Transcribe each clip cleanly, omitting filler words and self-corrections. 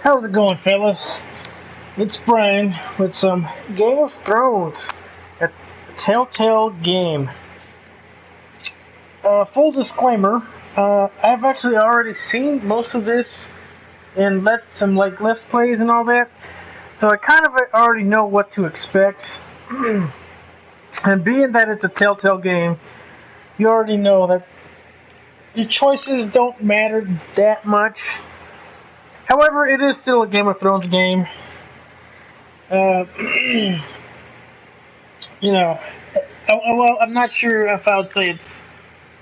How's it going, fellas? It's Brian with some Game of Thrones, a Telltale game. Full disclaimer: I've actually already seen most of this in some let's plays and all that, so I kind of already know what to expect. And being that it's a Telltale game, you already know that the choices don't matter that much. However, it is still a Game of Thrones game. Uh, you know, well, I'm not sure if I would say it's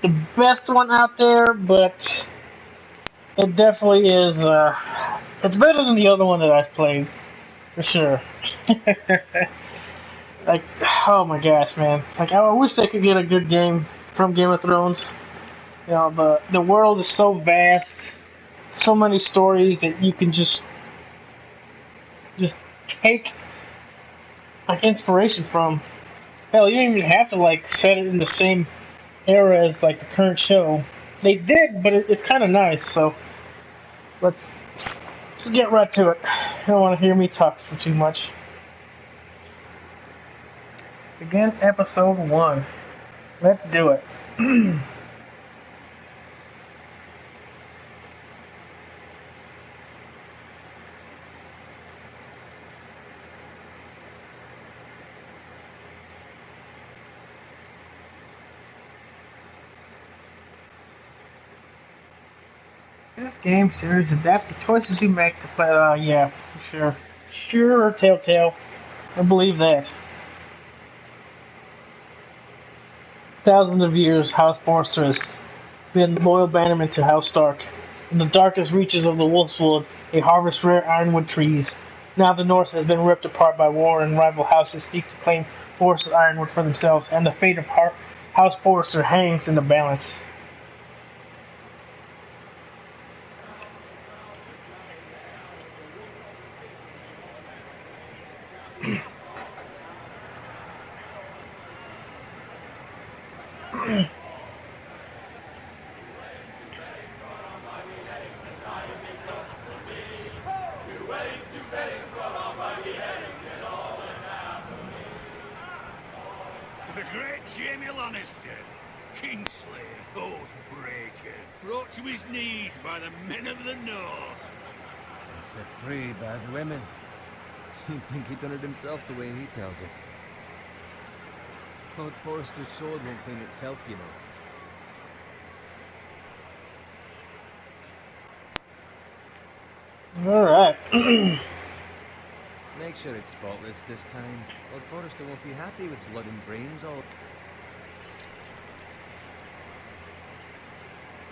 the best one out there, but it definitely is. It's better than the other one that I've played, for sure. Like, oh my gosh, man! Like, I wish they could get a good game from Game of Thrones. The world is so vast, so many stories that you can just take like inspiration from. Hell, you don't even have to like set it in the same era as like the current show. They did, but it's kind of nice. So let's just get right to it. You don't want to hear me talk for too much. Begin episode 1. Let's do it. This game series adapts the choices you make to play. Yeah, for sure. Sure, Telltale. I believe that. Thousands of years, House Forrester has been loyal bannerman to House Stark. In the darkest reaches of the Wolfswood, they harvest rare ironwood trees. Now the North has been ripped apart by war, and rival houses seek to claim Forrester's ironwood for themselves, and the fate of House Forrester hangs in the balance. The great Jamie Lannister, Kingslayer, Oathbreaker, brought to his knees by the men of the North. And set free by the women. You'd think he'd done it himself the way he tells it. Lord Forrester's sword won't clean itself, you know. Alright. Make sure it's spotless this time. Lord Forrester won't be happy with blood and brains all...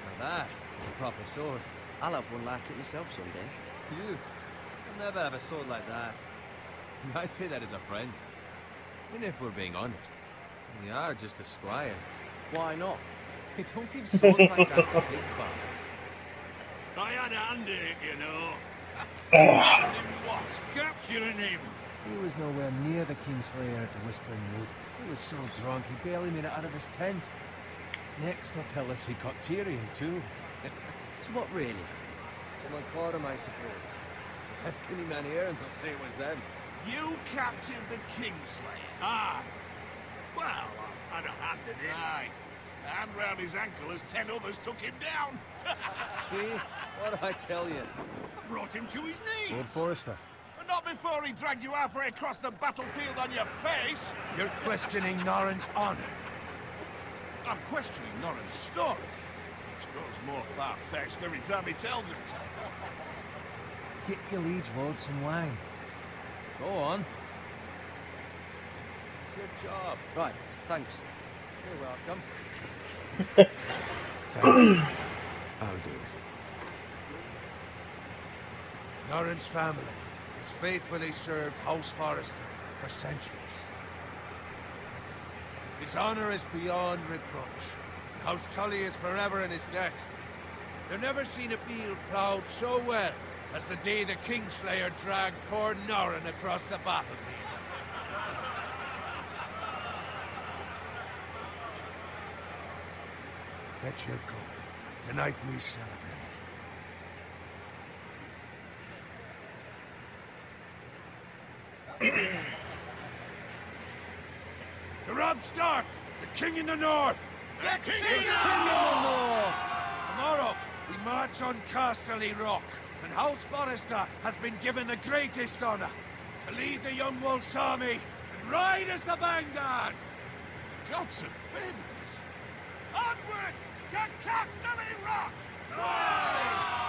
Now that is a proper sword. I'll have one like it myself someday. You? You'll never have a sword like that. And I say that as a friend. And if we're being honest, we are just a squire. Why not? We don't give swords like that to pig farmers. I had a hand in it, you know. Ugh. What? Capturing him. He was nowhere near the Kingslayer at the Whispering Wood. He was so drunk he barely made it out of his tent. Next he'll tell us he caught Tyrion too. So what really? Someone caught him, I suppose. Ask any man here and they'll say it was them. You captured the Kingslayer. Ah. Well, I had a hand in it. Aye. A hand round his ankle as 10 others took him down. See? What did I tell you? I brought him to his knees. Lord Forrester. But not before he dragged you halfway across the battlefield on your face. You're questioning Norrin's honor. I'm questioning Norrin's story. Which grows more far-fetched every time he tells it. Get your liege lord some wine. Go on. It's your job. Right, thanks. You're welcome. Thank you. I'll do it. Norrin's family has faithfully served House Forrester for centuries. His honor is beyond reproach. House Tully is forever in his debt. They've never seen a field plowed so well as the day the Kingslayer dragged poor Norrin across the battlefield. Fetch your cup. Tonight we celebrate. To Rob Stark, the King in the North! The King of the North! Tomorrow, we march on Casterly Rock, and House Forrester has been given the greatest honor to lead the Young Wolf's army and ride as the vanguard! The gods have favored us. Onward to Casterly Rock!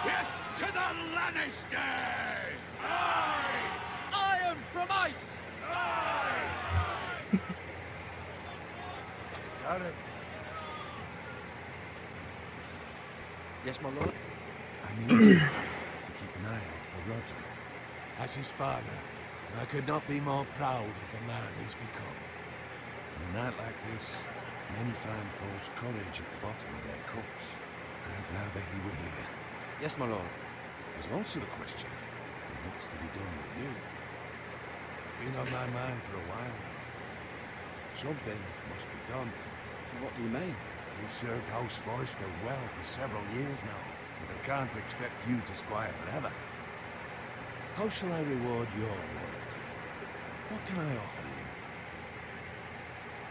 Death to the Lannisters! Iron from ice! Got it. Yes, my lord? I need you to keep an eye out for Roderick. As his father, I could not be more proud of the man he's become. On a night like this, men find false courage at the bottom of their cups. I'd rather he were here. Yes, my lord. There's also the question of what's to be done with you. It's been on my mind for a while now. Something must be done. What do you mean? You've served House Forrester well for several years now, and I can't expect you to squire forever. How shall I reward your loyalty? What can I offer you?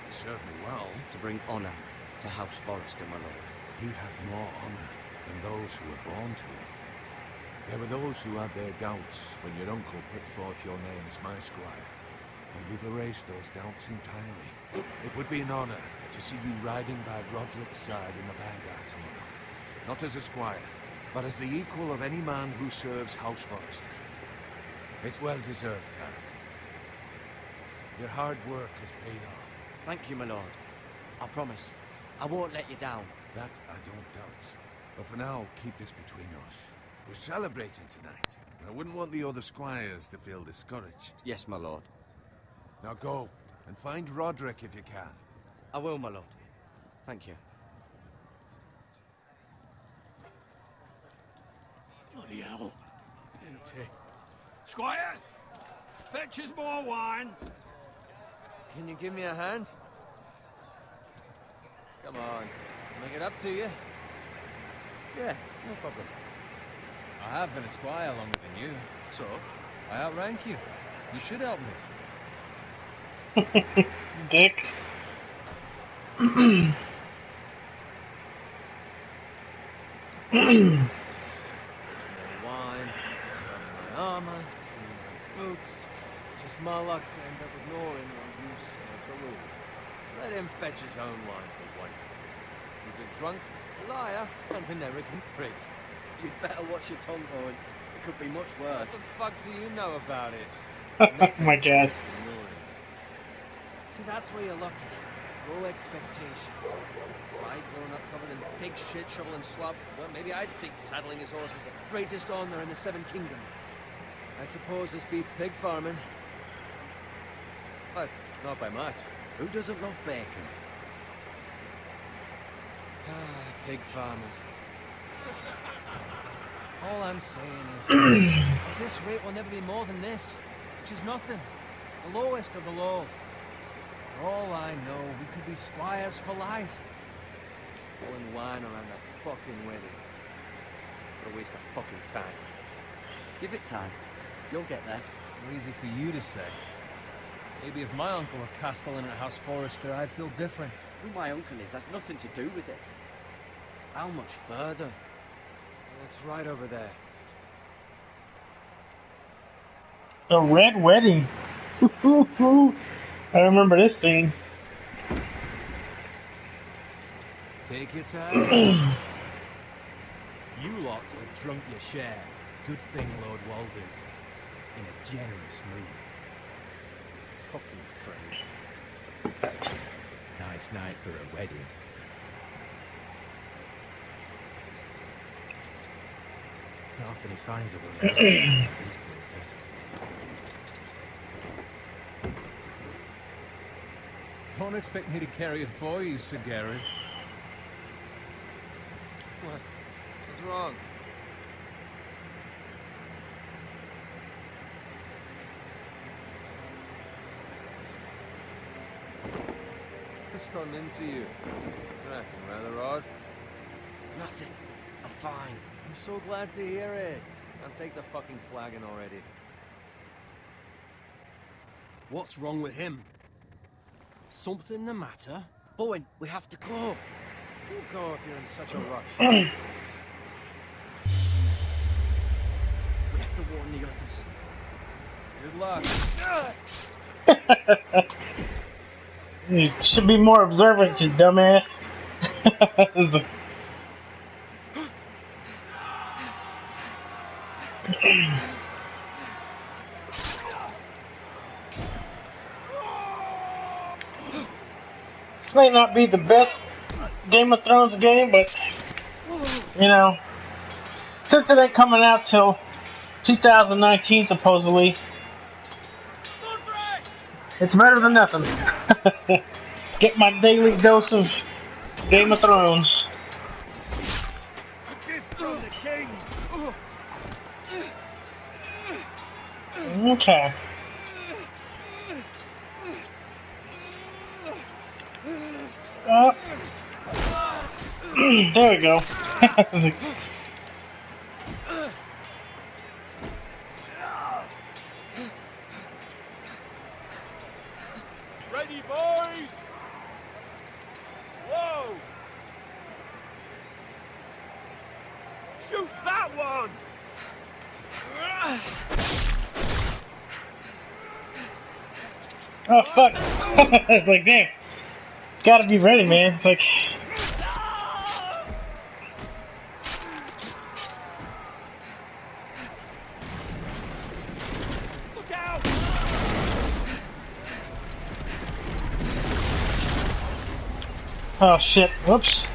You served me well. To bring honor to House Forrester, my lord. You have more honor than those who were born to it. There were those who had their doubts when your uncle put forth your name as my squire. Well, you've erased those doubts entirely. It would be an honor to see you riding by Roderick's side in the vanguard tomorrow. Not as a squire, but as the equal of any man who serves House Forrester. It's well deserved, Garrett. Your hard work has paid off. Thank you, my lord. I promise. I won't let you down. That I don't doubt. But for now, keep this between us. We're celebrating tonight. I wouldn't want the other squires to feel discouraged. Yes, my lord. Now go, and find Roderick if you can. I will, my lord. Thank you. Bloody hell. Empty. Squire! Fetch us more wine. Can you give me a hand? Come on, make it up to you. Yeah, no problem. I have been a squire longer than you. So? I outrank you. You should help me. Dick. More wine, my armor, clean my boots. Just my luck to end up with Norin while you serve the Lord. Let him fetch his own wine for once. He's a drunk, a liar, and an arrogant prick. You'd better watch your tongue, Owen. It could be much worse. What the fuck do you know about it? Oh my god. See, that's where you're lucky. Low expectations. If I'd grown up covered in pig shit, shovel and slop, well, maybe I'd think saddling his horse was the greatest honor in the Seven Kingdoms. I suppose this beats pig farming. But not by much. Who doesn't love bacon? Ah, pig farmers. All I'm saying is, at this rate, we'll never be more than this, which is nothing. The lowest of the low. For all I know, we could be squires for life. Pulling wine around a fucking wedding. What a waste of fucking time. Give it time. You'll get there. Not easy for you to say. Maybe if my uncle were castellan at House Forrester, I'd feel different. Who my uncle is, that's nothing to do with it. How much further? It's right over there. The Red Wedding. I remember this scene. Take your time. You lot have drunk your share. Good thing Lord Walder's in a generous mood. Fucking phrase. Nice night for a wedding. Not often he finds a willing husband of his daughters. Don't expect me to carry it for you, Sir Garrett. What? What's wrong? What's gotten into you? You're acting rather odd. Nothing. I'm fine. I'm so glad to hear it. Can't take the fucking flagon already. What's wrong with him? Something the matter? Bowen, we have to go. You go if you're in such a rush. We have to warn the others. Good luck. You should be more observant, you dumbass. This may not be the best Game of Thrones game, but you know, since it ain't coming out till 2019 supposedly, it's better than nothing. Get my daily dose of Game of Thrones. A gift from the king. Okay. There we go. Ready, boys? Whoa! Shoot that one! Oh fuck! It's like, damn. Gotta be ready, man. It's like. Look out! Oh shit! Whoops.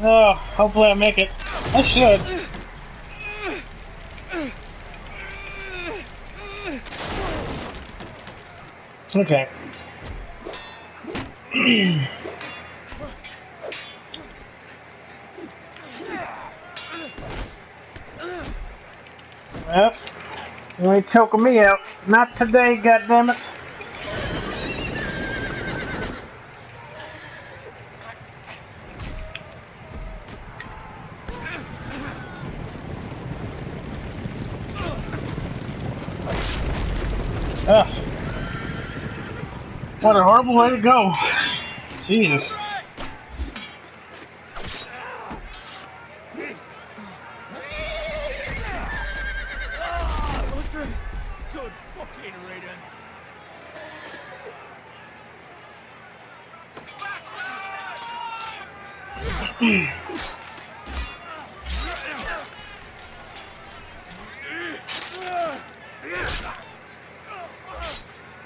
Oh, hopefully I make it. I should. Okay. Well, you ain't choking me out. Not today, goddammit. Ugh. What a horrible way to go. Jesus. Good fucking riddance.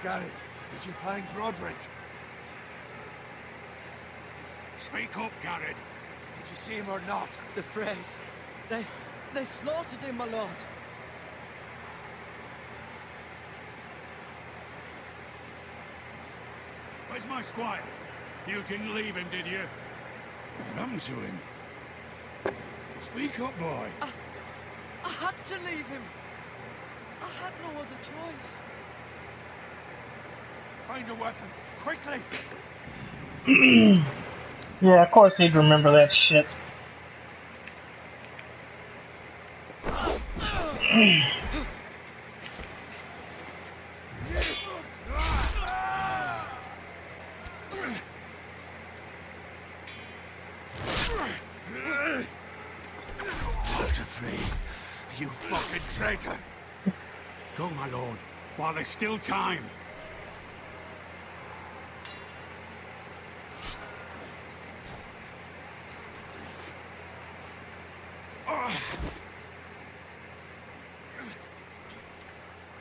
Garrett, did you find Roderick? Speak up, Garrett. Did you see him or not? The Freys. They slaughtered him, my lord. Where's my squire? You didn't leave him, did you? What happened to him? Speak up, boy. I had to leave him. I had no other choice. Find a weapon, quickly! Yeah, of course he'd remember that shit. Walter Frey, you fucking traitor! Go, my lord, while there's still time.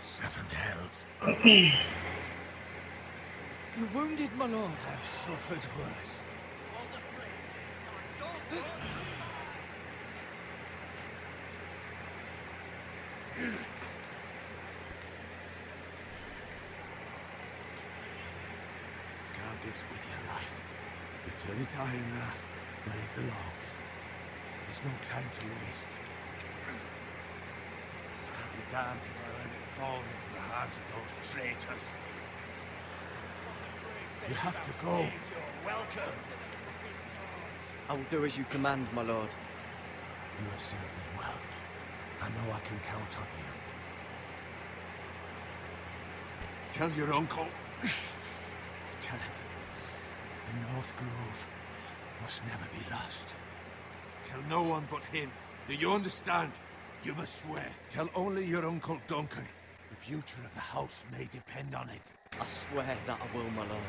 Seven hells. You're wounded, my lord. I've suffered worse. Guard this with your life. Return it to Ironrath, where it belongs. There's no time to waste. I'll be damned if I let it fall into the hands of those traitors. You have to go. I will do as you command, my lord. You have served me well. I know I can count on you. Tell your uncle. Tell him the North Grove must never be lost. Tell no one but him. Do you understand? You must swear. Tell only your Uncle Duncan. The future of the house may depend on it. I swear that I will, my lord.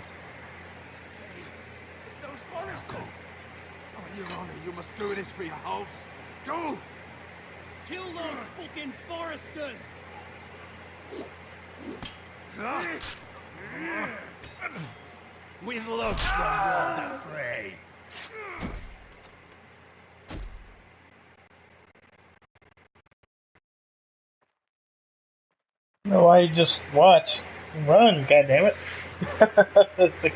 It's those foresters. On your honor, you must do this for your house. Go! Kill those fucking foresters! With love from Lord Frey. No, why you just watch? Run, goddammit. That's the...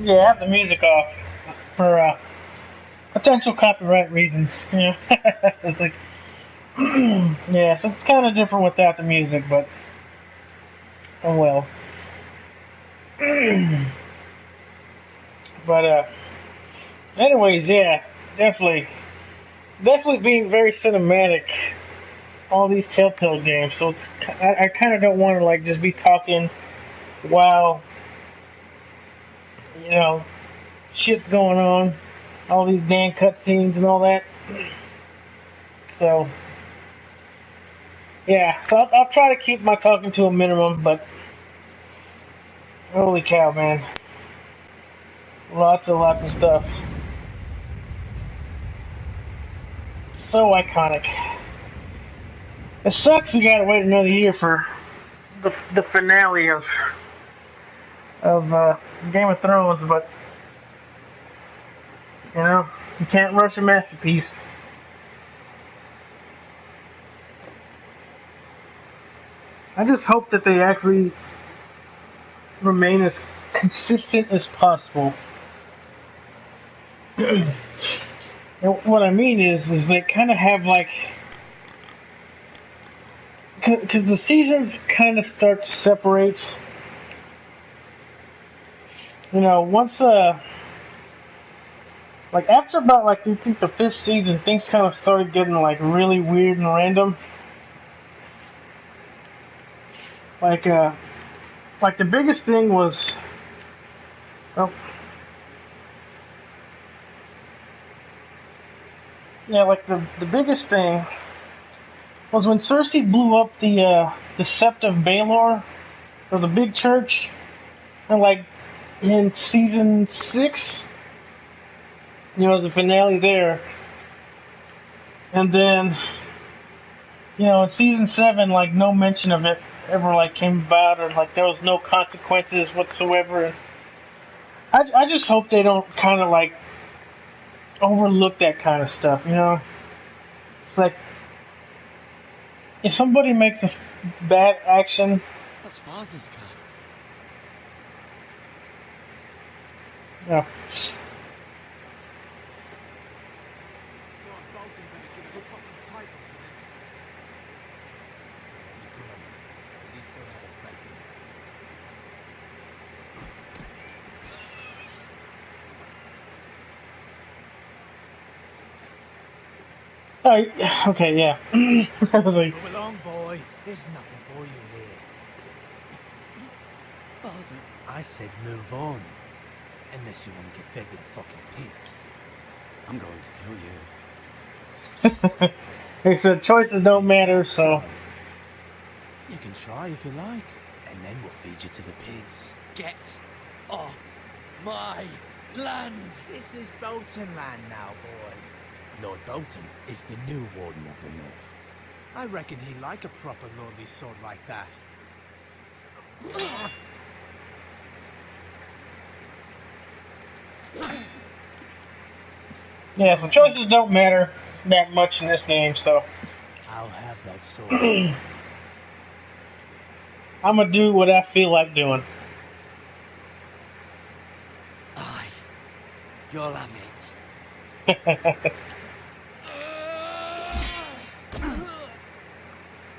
Yeah, have the music off for potential copyright reasons. Yeah, it's like, yeah, so it's kind of different without the music, but oh well. But anyways, yeah, definitely being very cinematic. All these Telltale games, so it's I kind of don't want to like just be talking while shit's going on, all these damn cutscenes and all that. So yeah, so I'll try to keep my talking to a minimum, but holy cow, man, lots of stuff. So iconic. It sucks we gotta wait another year for the finale of Game of Thrones, but you can't rush a masterpiece. I just hope that they actually remain as consistent as possible. And what I mean is they kind of have like, because the seasons kind of start to separate. Once like after about like I think the 5th season, things kind of started getting like really weird and random. Like the biggest thing was, like the biggest thing was when Cersei blew up the Sept of Baelor, or the big church, and like in season 6, the finale there, and then in season 7, like no mention of it ever like came about, or like there was no consequences whatsoever. I just hope they don't kind of like overlook that kind of stuff. It's like if somebody makes a bad action, That's father's car. yeah. Lord Bolton better give us fucking titles for this. To any Cullen, at least still have his bacon. Oh, okay, yeah. I was like, Move along, boy. There's nothing for you here. Father. I said move on. Unless you want to get fed to the fucking pigs. I'm going to kill you. they said choices don't matter, so. You can try if you like. And then we'll feed you to the pigs. Get off my land! This is Bolton land now, boy. Lord Bolton is the new Warden of the North. I reckon he'd like a proper lordly sword like that. Yeah, so choices don't matter that much in this game, so. I'll have that sword. I'm gonna do what I feel like doing. Aye. You'll have it.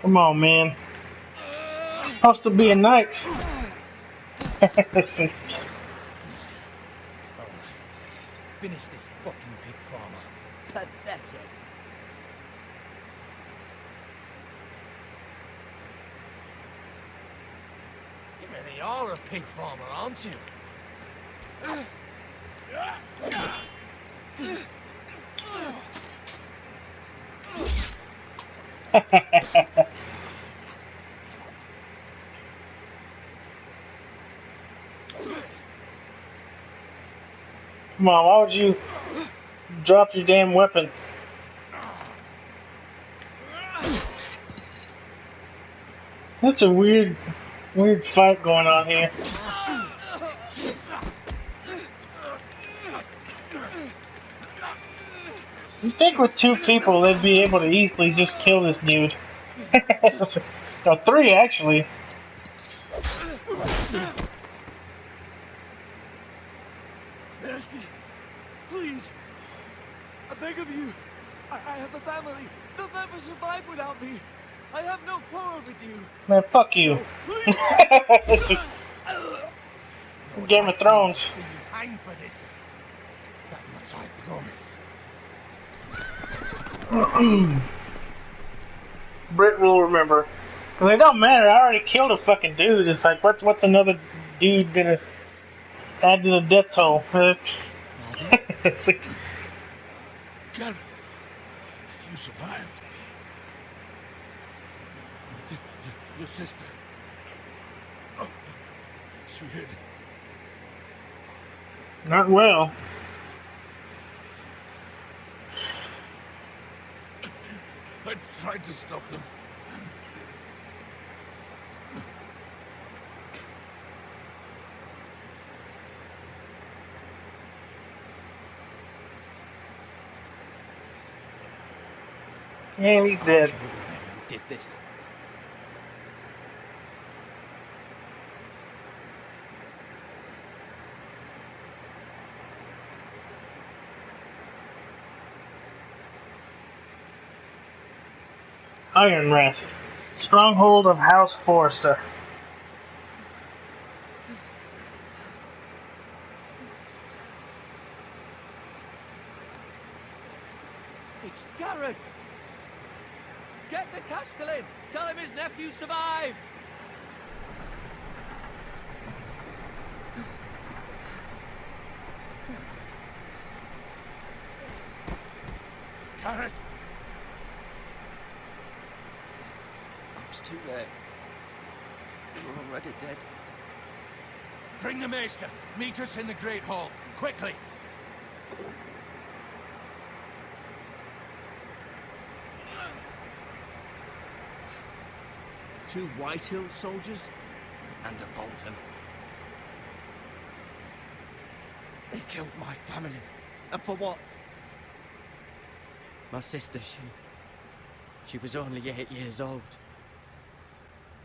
Come on, man. Supposed to be a knight. Alright. Finish this fucking pig farmer. Pathetic. You really are a pig farmer, aren't you? Come on, why would you drop your damn weapon? That's a weird fight going on here. You think with two people they'd be able to easily just kill this dude? No, three actually. Mercy, please. I beg of you. I have a family. They'll never survive without me. I have no quarrel with you. Man, fuck you. Please. Game of Thrones. See you hang for this. That much I promise. Brit will remember. Cause it don't matter. I already killed a fucking dude. It's like, what's another dude gonna add to the death toll? Garrett, you survived. Your sister. Oh, she hid. Not well. I tried to stop them. Yeah, he's dead. Who did this? Iron Rest. Stronghold of House Forrester. It's Garrett. Get the Castellan. Tell him his nephew survived. Garrett! I was too late. You were already dead. Bring the Maester. Meet us in the Great Hall. Quickly! Two Whitehill soldiers? And a Bolton. They killed my family. And for what? My sister, she was only 8 years old.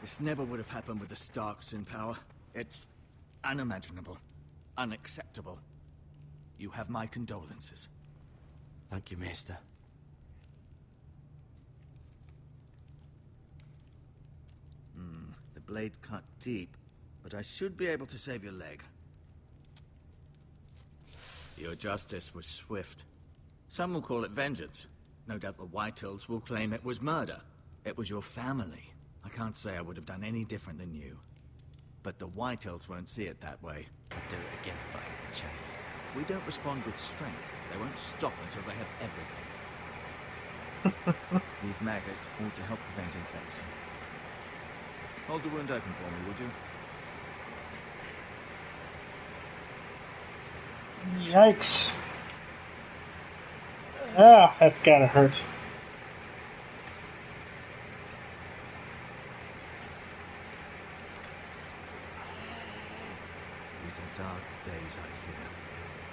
This never would have happened with the Starks in power. It's unimaginable. Unacceptable. You have my condolences. Thank you, Maester. The blade cut deep, but I should be able to save your leg. Your justice was swift. Some will call it vengeance. No doubt the Whitehills will claim it was murder. It was your family. I can't say I would have done any different than you. But the Whitehills won't see it that way. I'd do it again if I had the chance. If we don't respond with strength, they won't stop until they have everything. These maggots ought to help prevent infection. Hold the wound open for me, would you? Yikes. Ah, that's gotta hurt. These are dark days, I fear.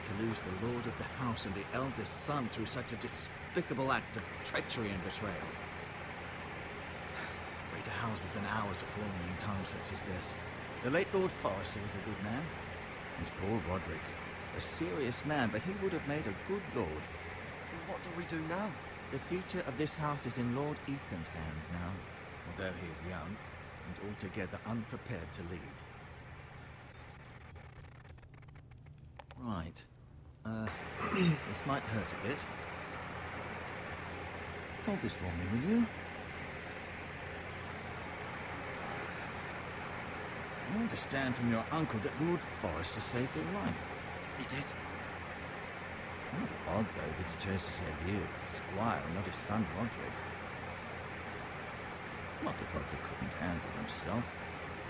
To lose the Lord of the House and the eldest son through such a despicable act of treachery and betrayal. Greater houses than ours are falling in times such as this. The late Lord Forrester was a good man. And poor Roderick. A serious man, but he would have made a good lord. Well, what do we do now? The future of this house is in Lord Ethan's hands now, although he is young and altogether unprepared to lead. Right. This might hurt a bit. Hold this for me, will you? I understand from your uncle that Lord Forrester saved your life. He did. Rather odd, though, that he chose to save you, the Squire, and not his son, Roderick. Not that Roderick couldn't handle himself.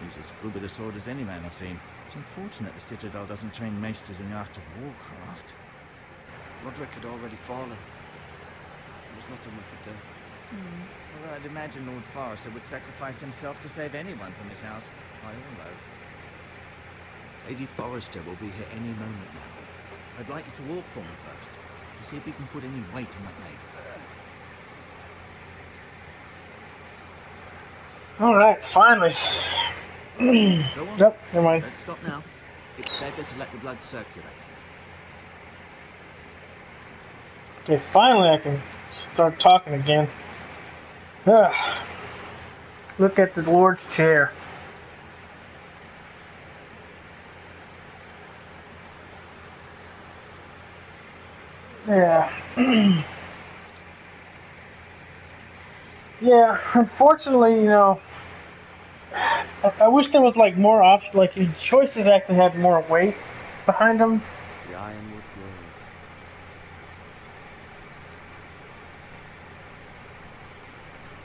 He's as good with a sword as any man I've seen. It's unfortunate the Citadel doesn't train maesters in the art of warcraft. Roderick had already fallen. There was nothing we could do. Although I'd imagine Lord Forrester would sacrifice himself to save anyone from his house. I all know. Lady Forrester will be here any moment now. I'd like you to walk for me first, to see if you can put any weight on that leg. Alright, finally. Go on. Yep, never mind. Don't stop now. It's better to let the blood circulate. Okay, finally I can start talking again. Look at the Lord's chair. Yeah. Yeah, unfortunately, you know, I wish there was like more options, like your choices actually had more weight behind them. The Ironwood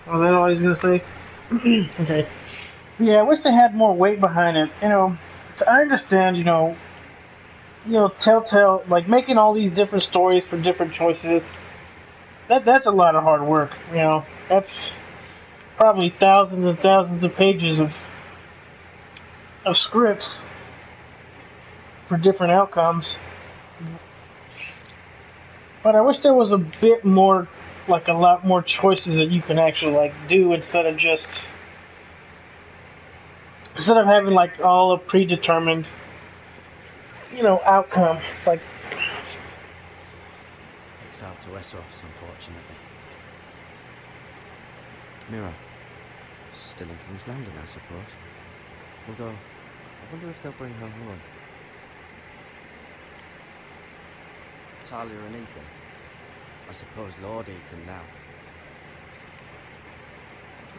Grove. Was that all he's gonna say? Okay. Yeah, I wish they had more weight behind it. You know, I understand. Telltale, like making all these different stories for different choices. That's a lot of hard work. You know, that's probably thousands and thousands of pages of scripts for different outcomes. But I wish there was a bit more, like a lot more choices that you can actually like do instead of having like all a predetermined, outcome. Like, Exiled to Essos, unfortunately. Mira, still in King's Landing, I suppose. Although, I wonder if they'll bring her home. Talia and Ethan. I suppose Lord Ethan now.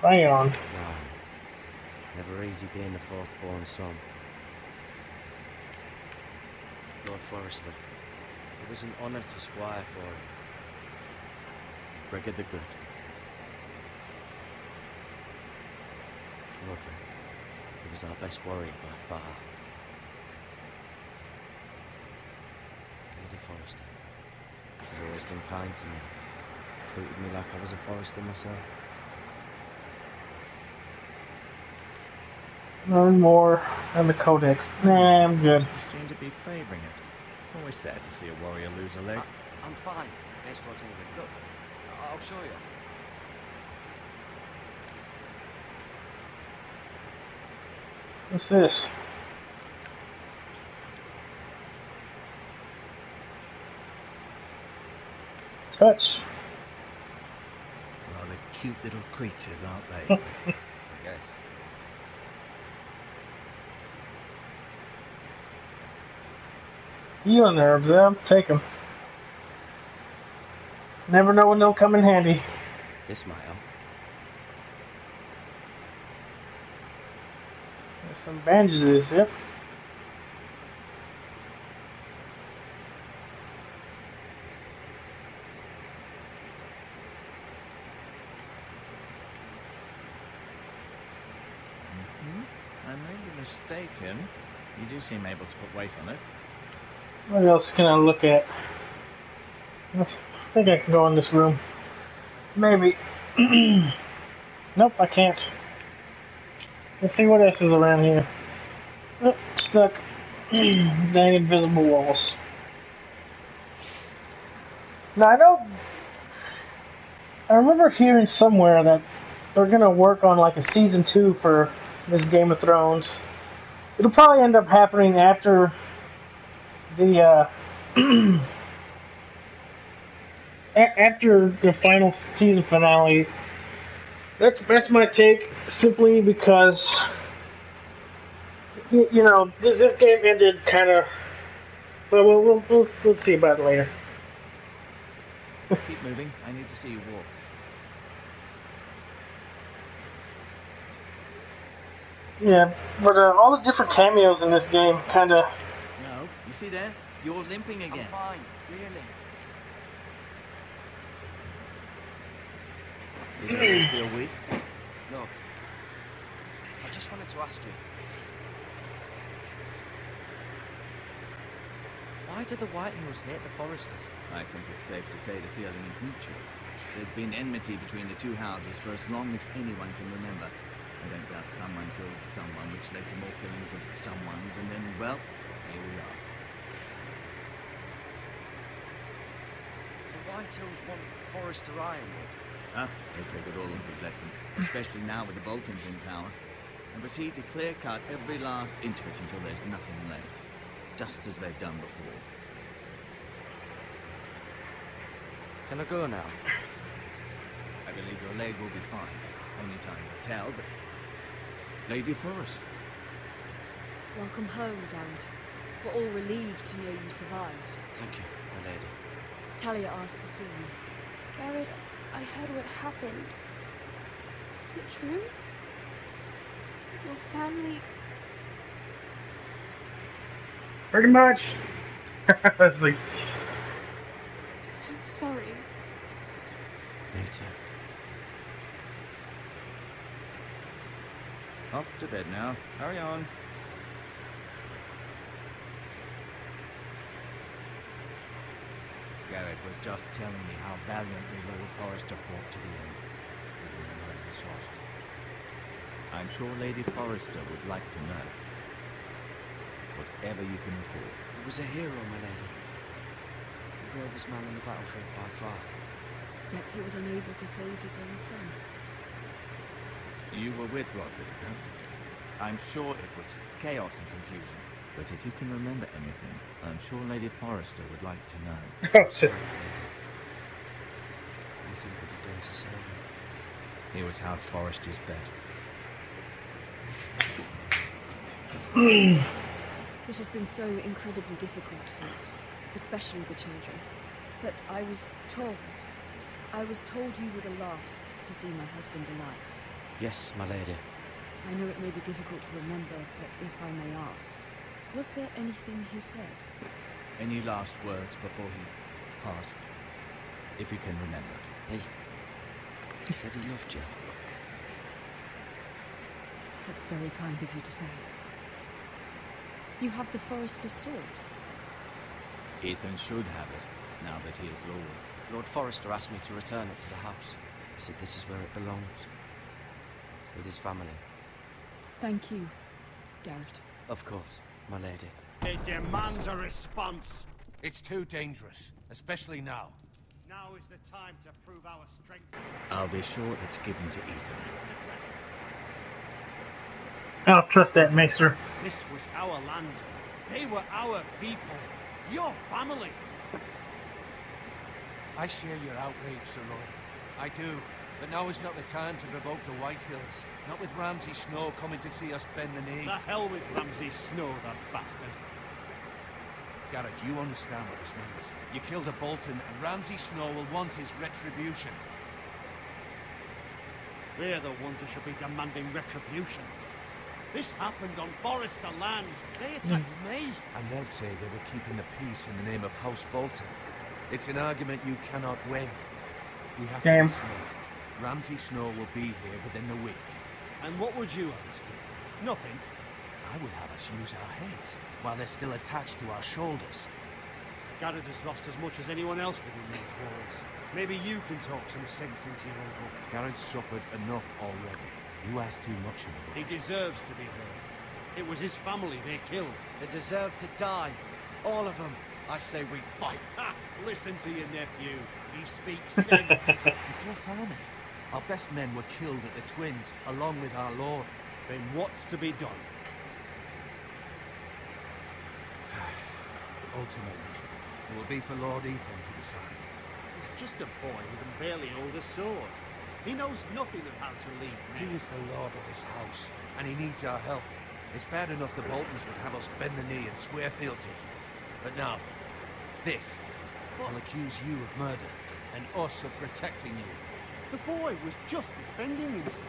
hang on. Wow. Never easy being the fourth-born son. Lord Forrester. It was an honour to squire for him. Gregor the Good. Roderick. He was our best warrior by far. Lady Forrester. She's always been kind to me. Treated me like I was a Forrester myself. Learn more on the Codex. Nah, I'm good. You seem to be favouring it. Always sad to see a warrior lose a leg. I'm fine, Maestro Tingling. Look, I'll show you. What's this? Touch. Rather cute little creatures, aren't they? Yes. Healing herbs, take them. Never know when they'll come in handy. This might help. There's some bandages, yep. I may be mistaken. You do seem able to put weight on it. What else can I look at? I think I can go in this room. Maybe. Nope, I can't. Let's see what else is around here. Oh, stuck. Dang invisible walls. Now I remember hearing somewhere that they're gonna work on like a season 2 for this Game of Thrones. It'll probably end up happening after the after the final season finale. That's my take, simply because this game ended kind of But we'll see about it later. Keep moving. I need to see you walk. Yeah, but all the different cameos in this game kind of. No, you see there? You're limping again. I'm fine, really. Did your leg feel weak? No. I just wanted to ask you. Why did the White Hills hate the Foresters? I think it's safe to say the feeling is mutual. There's been enmity between the two houses for as long as anyone can remember. I don't doubt someone killed someone, which led to more killings of someones, and then, well, here we are. The White Hills want Forester Ironwood. They take it all if we let them, especially now with the Boltons in power, and proceed to clear-cut every last inch of it until there's nothing left, just as they've done before. Can I go now? I believe your leg will be fine. Only time will tell, but... Lady Forrester. Welcome home, Garrett. We're all relieved to know you survived. Thank you, my lady. Talia asked to see you. Garrett, I heard what happened. Is it true? Your family... Pretty much. It's like, I'm so sorry. Me too. Off to bed now. Hurry on. Garrett was just telling me how valiantly Lord Forrester fought to the end, even when all was lost. I'm sure Lady Forrester would like to know. Whatever you can recall. He was a hero, my lady. The bravest man on the battlefield by far. Yet he was unable to save his own son. You were with Roderick, no? I'm sure it was chaos and confusion. But if you can remember anything, I'm sure Lady Forrester would like to know. oh shit. Nothing could be done to save him. He was House Forrester's best. This has been so incredibly difficult for us, especially the children. But I was told you were the last to see my husband alive. Yes, my lady. I know it may be difficult to remember, but if I may ask, was there anything he said? Any last words before he passed? If you can remember. He said he loved you. That's very kind of you to say. You have the Forester's sword. Ethan should have it, now that he is Lord. Lord Forrester asked me to return it to the house. He said this is where it belongs. With his family. Thank you, Garrett. Of course, my lady. It demands a response. It's too dangerous, especially now. Now is the time to prove our strength. I'll be sure it's given to Ethan. I don't trust that mixer. This was our land. They were our people. Your family. I share your outrage, Sir Roland. I do. But now is not the time to provoke the White Hills. Not with Ramsay Snow coming to see us bend the knee. The hell with Ramsay Snow, the bastard. Garrett, you understand what this means. You killed a Bolton, and Ramsay Snow will want his retribution. We're the ones who should be demanding retribution. This happened on Forester land. They attacked me. And they'll say they were keeping the peace in the name of House Bolton. It's an argument you cannot win. We have to be smart. Ramsay Snow will be here within the week. And what would you have us do? Nothing. I would have us use our heads, while they're still attached to our shoulders. Garrett has lost as much as anyone else within these walls. Maybe you can talk some sense into your uncle. Garrett's suffered enough already. You ask too much of the boy. He deserves to be heard. It was his family they killed. They deserve to die. All of them. I say we fight. Ha! Listen to your nephew. He speaks sense. With what army? Our best men were killed at the Twins, along with our lord. Then what's to be done? Ultimately, it will be for Lord Ethan to decide. He's just a boy who can barely hold a sword. He knows nothing of how to lead men. He is the lord of this house, and he needs our help. It's bad enough the Boltons would have us bend the knee and swear fealty. But now, this. I'll accuse you of murder, and us of protecting you. The boy was just defending himself.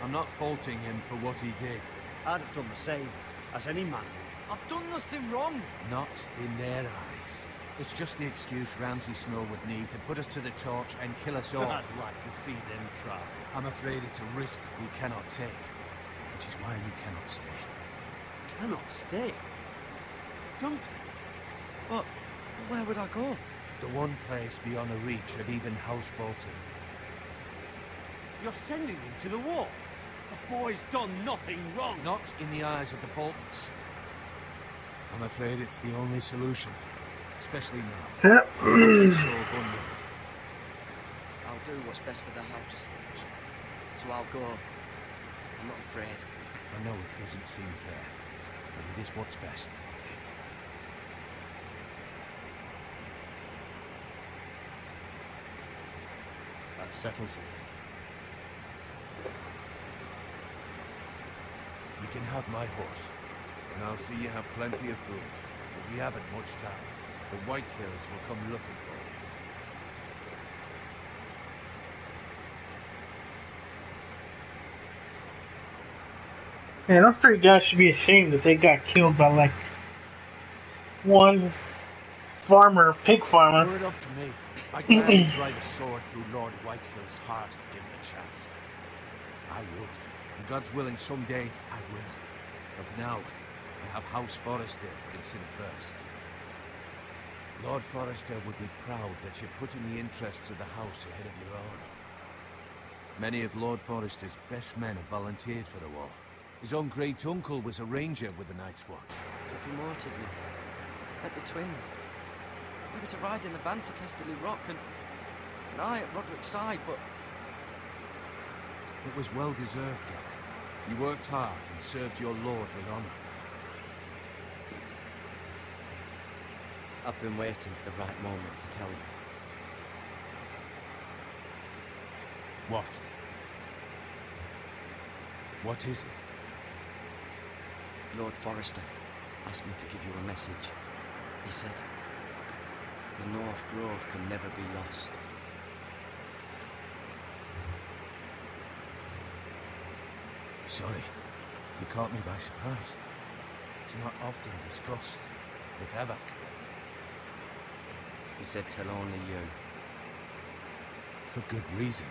I'm not faulting him for what he did. I'd have done the same, as any man would. I've done nothing wrong. Not in their eyes. It's just the excuse Ramsay Snow would need to put us to the torch and kill us all. I'd like to see them try. I'm afraid it's a risk we cannot take, which is why you cannot stay. Cannot stay? Duncan? But where would I go? The one place beyond the reach of even House Bolton. You're sending him to the war? The boy's done nothing wrong. Not in the eyes of the Boltons. I'm afraid it's the only solution. Especially now. House is so vulnerable. I'll do what's best for the house. So I'll go. I'm not afraid. I know it doesn't seem fair, but it is what's best. That settles it then. You can have my horse, and I'll see you have plenty of food. But we haven't much time. The White Hills will come looking for you. Man, those three guys should be ashamed that they got killed by like one farmer, pig farmer. Were it up to me, I'd gladly drive a sword through Lord Whitehill's heart if given a chance. I would. And God's willing, someday I will. But for now, I have House Forrester to consider first. Lord Forrester would be proud that you're putting the interests of the house ahead of your own. Many of Lord Forrester's best men have volunteered for the war. His own great-uncle was a ranger with the Night's Watch. They promoted me. Like the twins. We were to ride in the van to Kesterly Rock and I at Roderick's side, but... It was well-deserved, Gary. You worked hard and served your lord with honor. I've been waiting for the right moment to tell you. What? What is it? Lord Forrester asked me to give you a message. He said, the North Grove can never be lost. Sorry, you caught me by surprise. It's not often discussed, if ever. He said tell only you. For good reason.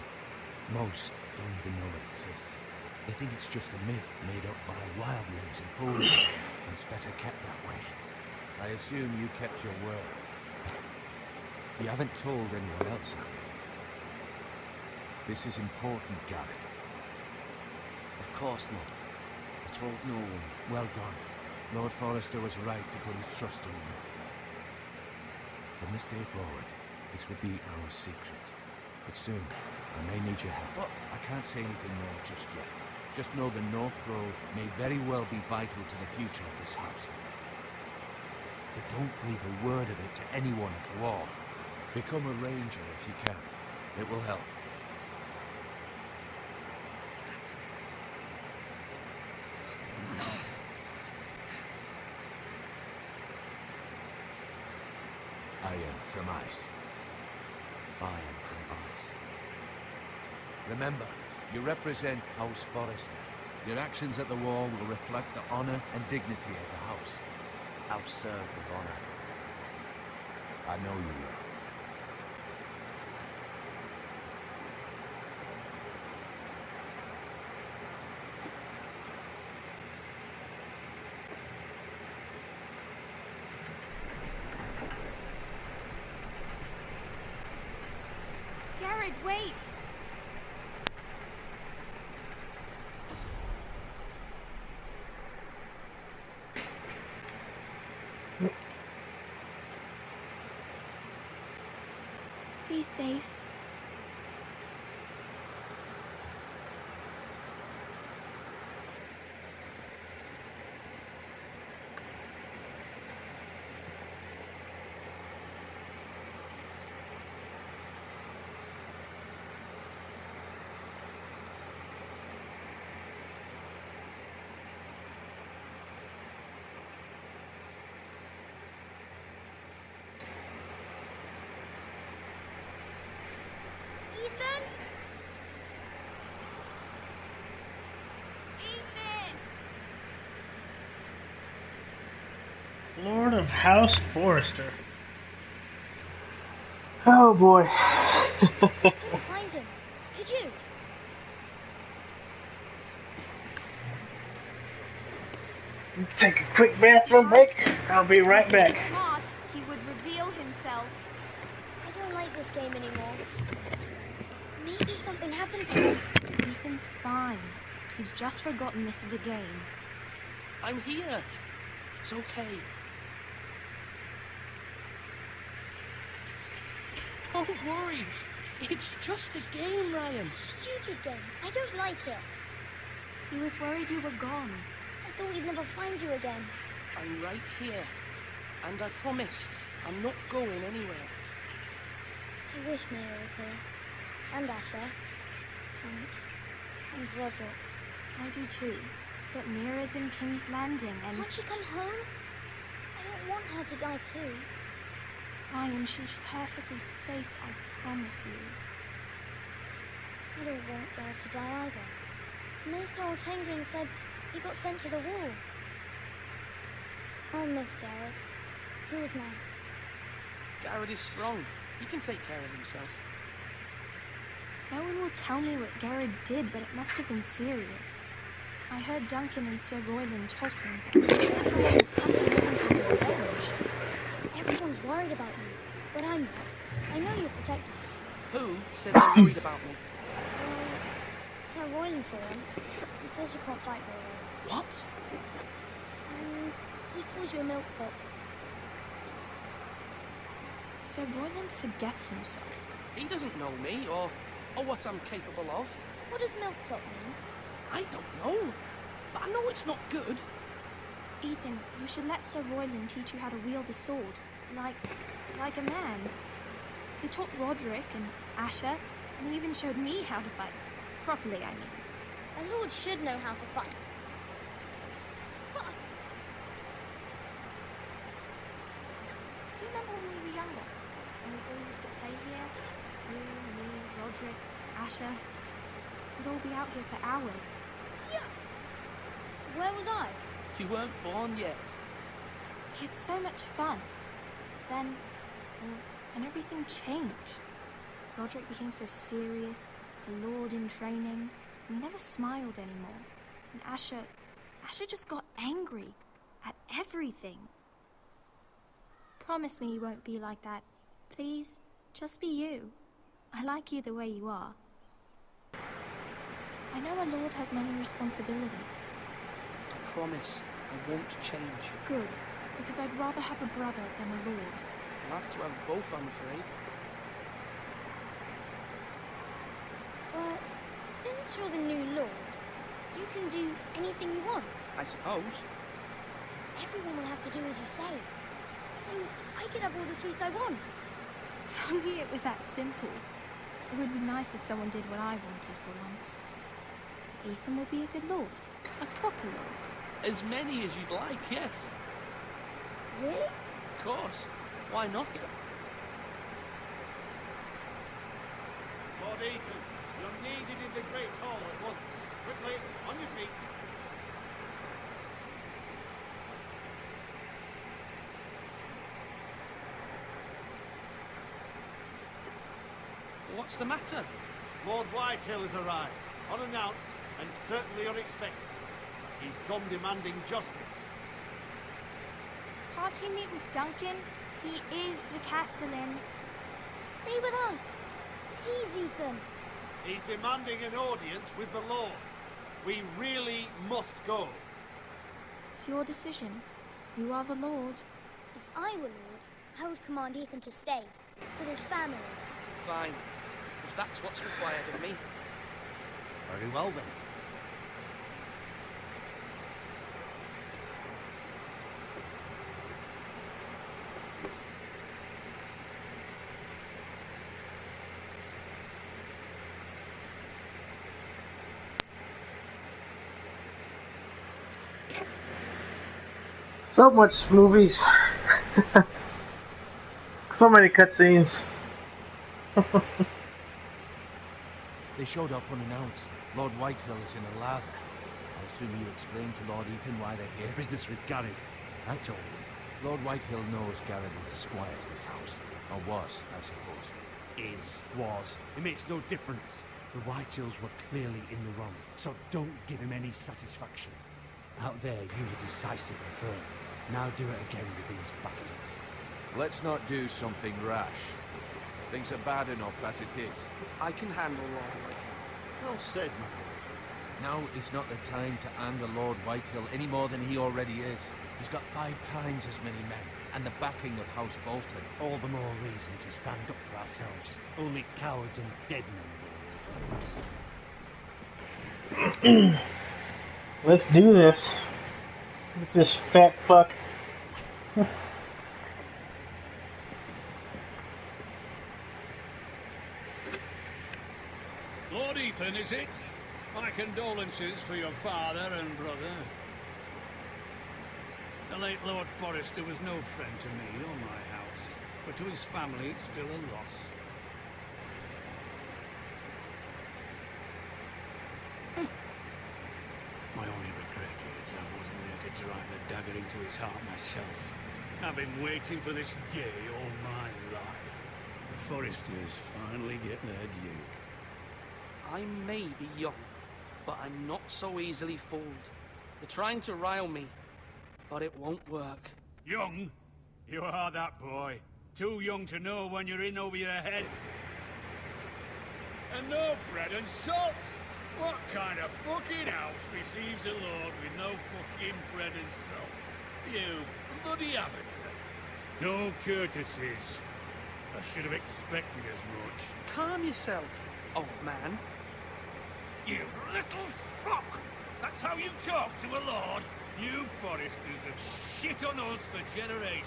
Most don't even know it exists. They think it's just a myth made up by wildlings and fools, and it's better kept that way. I assume you kept your word. You haven't told anyone else, have you? This is important, Garrett. Of course not. I told no one. Well done. Lord Forrester was right to put his trust in you. From this day forward, this would be our secret. But soon, I may need your help. But I can't say anything more just yet. Just know the North Grove may very well be vital to the future of this house. But don't breathe a word of it to anyone at the war. Become a ranger if you can. It will help. I am from ice. I am from ice. Remember, you represent House Forrester. Your actions at the war will reflect the honor and dignity of the house. I'll serve with honor. I know you will. Garrett, wait! Be safe. of House Forrester. Oh boy. Couldn't find him. Could you? Take a quick bathroom break. I'll be right If he back. was smart, he would reveal himself. I don't like this game anymore. Maybe something happened to him. Ethan's fine. He's just forgotten this is a game. I'm here. It's okay. Don't worry. It's just a game, Ryan. Stupid game. I don't like it. He was worried you were gone. I thought we'd never find you again. I'm right here. And I promise, I'm not going anywhere. I wish Mira was here. And Asher. And Roderick. I do too. But Mira's in King's Landing and... Can't she come home? I don't want her to die too. Ryan, she's perfectly safe, I promise you. I don't want Garrett to die either. Maester Ortangren said he got sent to the wall. I'll miss Garrett. He was nice. Garrett is strong. He can take care of himself. No one will tell me what Garrett did, but it must have been serious. I heard Duncan and Sir Royland talking. They said someone would come here looking for revenge. Everyone's worried about you, but I'm not. I know you'll protect us. Who said they're worried about me? Sir Royland for him. He says you can't fight very well. What? He calls you a milksop. Sir Royland forgets himself. He doesn't know me, or what I'm capable of. What does milksop mean? I don't know, but I know it's not good. Ethan, you should let Sir Royland teach you how to wield a sword, like a man. He taught Roderick and Asher, and he even showed me how to fight. Properly, I mean. A lord should know how to fight. What? Do you remember when we were younger? When we all used to play here? You, me, Roderick, Asher. We'd all be out here for hours. Yeah. Where was I? You weren't born yet. We had so much fun. Then everything changed. Roderick became so serious, the Lord in training, and he never smiled anymore. And Asher just got angry at everything. Promise me you won't be like that. Please, just be you. I like you the way you are. I know a lord has many responsibilities. I promise I won't change. Good, because I'd rather have a brother than a lord. I'll have to have both, I'm afraid. But since you're the new lord, you can do anything you want. I suppose. Everyone will have to do as you say. So I could have all the sweets I want. If only it were that simple. It would be nice if someone did what I wanted for once. Ethan will be a good lord. A proper lord. As many as you'd like, yes. Really? Of course. Why not? Lord Ethan, you're needed in the Great Hall at once. Quickly, on your feet. What's the matter? Lord Whitetail has arrived, unannounced and certainly unexpected. He's come demanding justice. Can't he meet with Duncan? He is the Castellan. Stay with us. Please, Ethan. He's demanding an audience with the Lord. We really must go. It's your decision. You are the lord. If I were lord, I would command Ethan to stay with his family. Fine. If that's what's required of me. Very well then. So much movies. So many cutscenes. They showed up unannounced. Lord Whitehill is in a lather. I assume you explained to Lord Ethan why they're here. Business with Garrett. I told him. Lord Whitehill knows Garrett is the squire to this house. Or was, I suppose. Was. It makes no difference. The Whitehills were clearly in the wrong, so don't give him any satisfaction. Out there, you were decisive and firm. Now do it again with these bastards. Let's not do something rash. Things are bad enough as it is. I can handle Lord Whitehill. Well said, my lord. Now is not the time to anger Lord Whitehill any more than he already is. He's got 5 times as many men, and the backing of House Bolton. All the more reason to stand up for ourselves. Only cowards and dead men will move. Let's do this. With this fat fuck. Lord Ethan, is it? My condolences for your father and brother. The late Lord Forrester was no friend to me or my house, but to his family it's still a loss. My only regret is I wasn't there to drive the dagger into his heart myself. I've been waiting for this day all my life. The Forresters finally get their due. I may be young, but I'm not so easily fooled. You're trying to rile me, but it won't work. Young? You are that boy. Too young to know when you're in over your head. And no bread and salt! What kind of fucking house receives a lord with no fucking bread and salt? You bloody amateur. No courtesies. I should have expected as much. Calm yourself, old man. You little fuck! That's how you talk to a lord? You Forresters have shit on us for generations.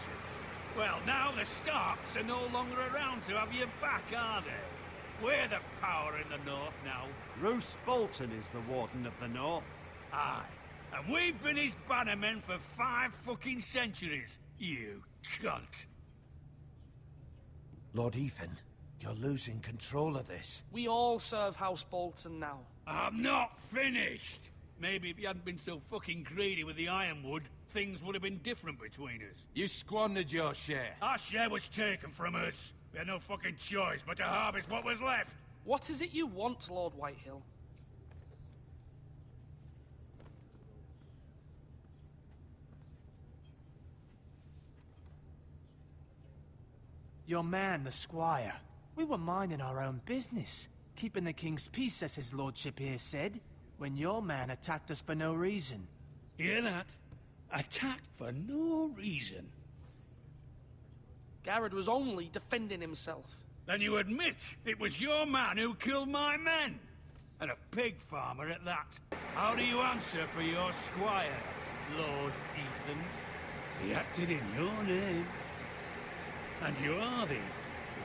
Well, now the Starks are no longer around to have your back, are they? We're the power in the north now. Roose Bolton is the Warden of the North. Aye. And we've been his bannermen for 5 fucking centuries, you cunt. Lord Ethan, you're losing control of this. We all serve House Bolton now. I'm not finished. Maybe if you hadn't been so fucking greedy with the ironwood, things would have been different between us. You squandered your share. Our share was taken from us. We had no fucking choice but to harvest what was left. What is it you want, Lord Whitehill? Your man, the squire. We were minding our own business. Keeping the king's peace, as his lordship here said, when your man attacked us for no reason. Hear that? Attacked for no reason. Garrett was only defending himself. Then you admit it was your man who killed my men? And a pig farmer at that. How do you answer for your squire, Lord Ethan? He acted in your name. And you are the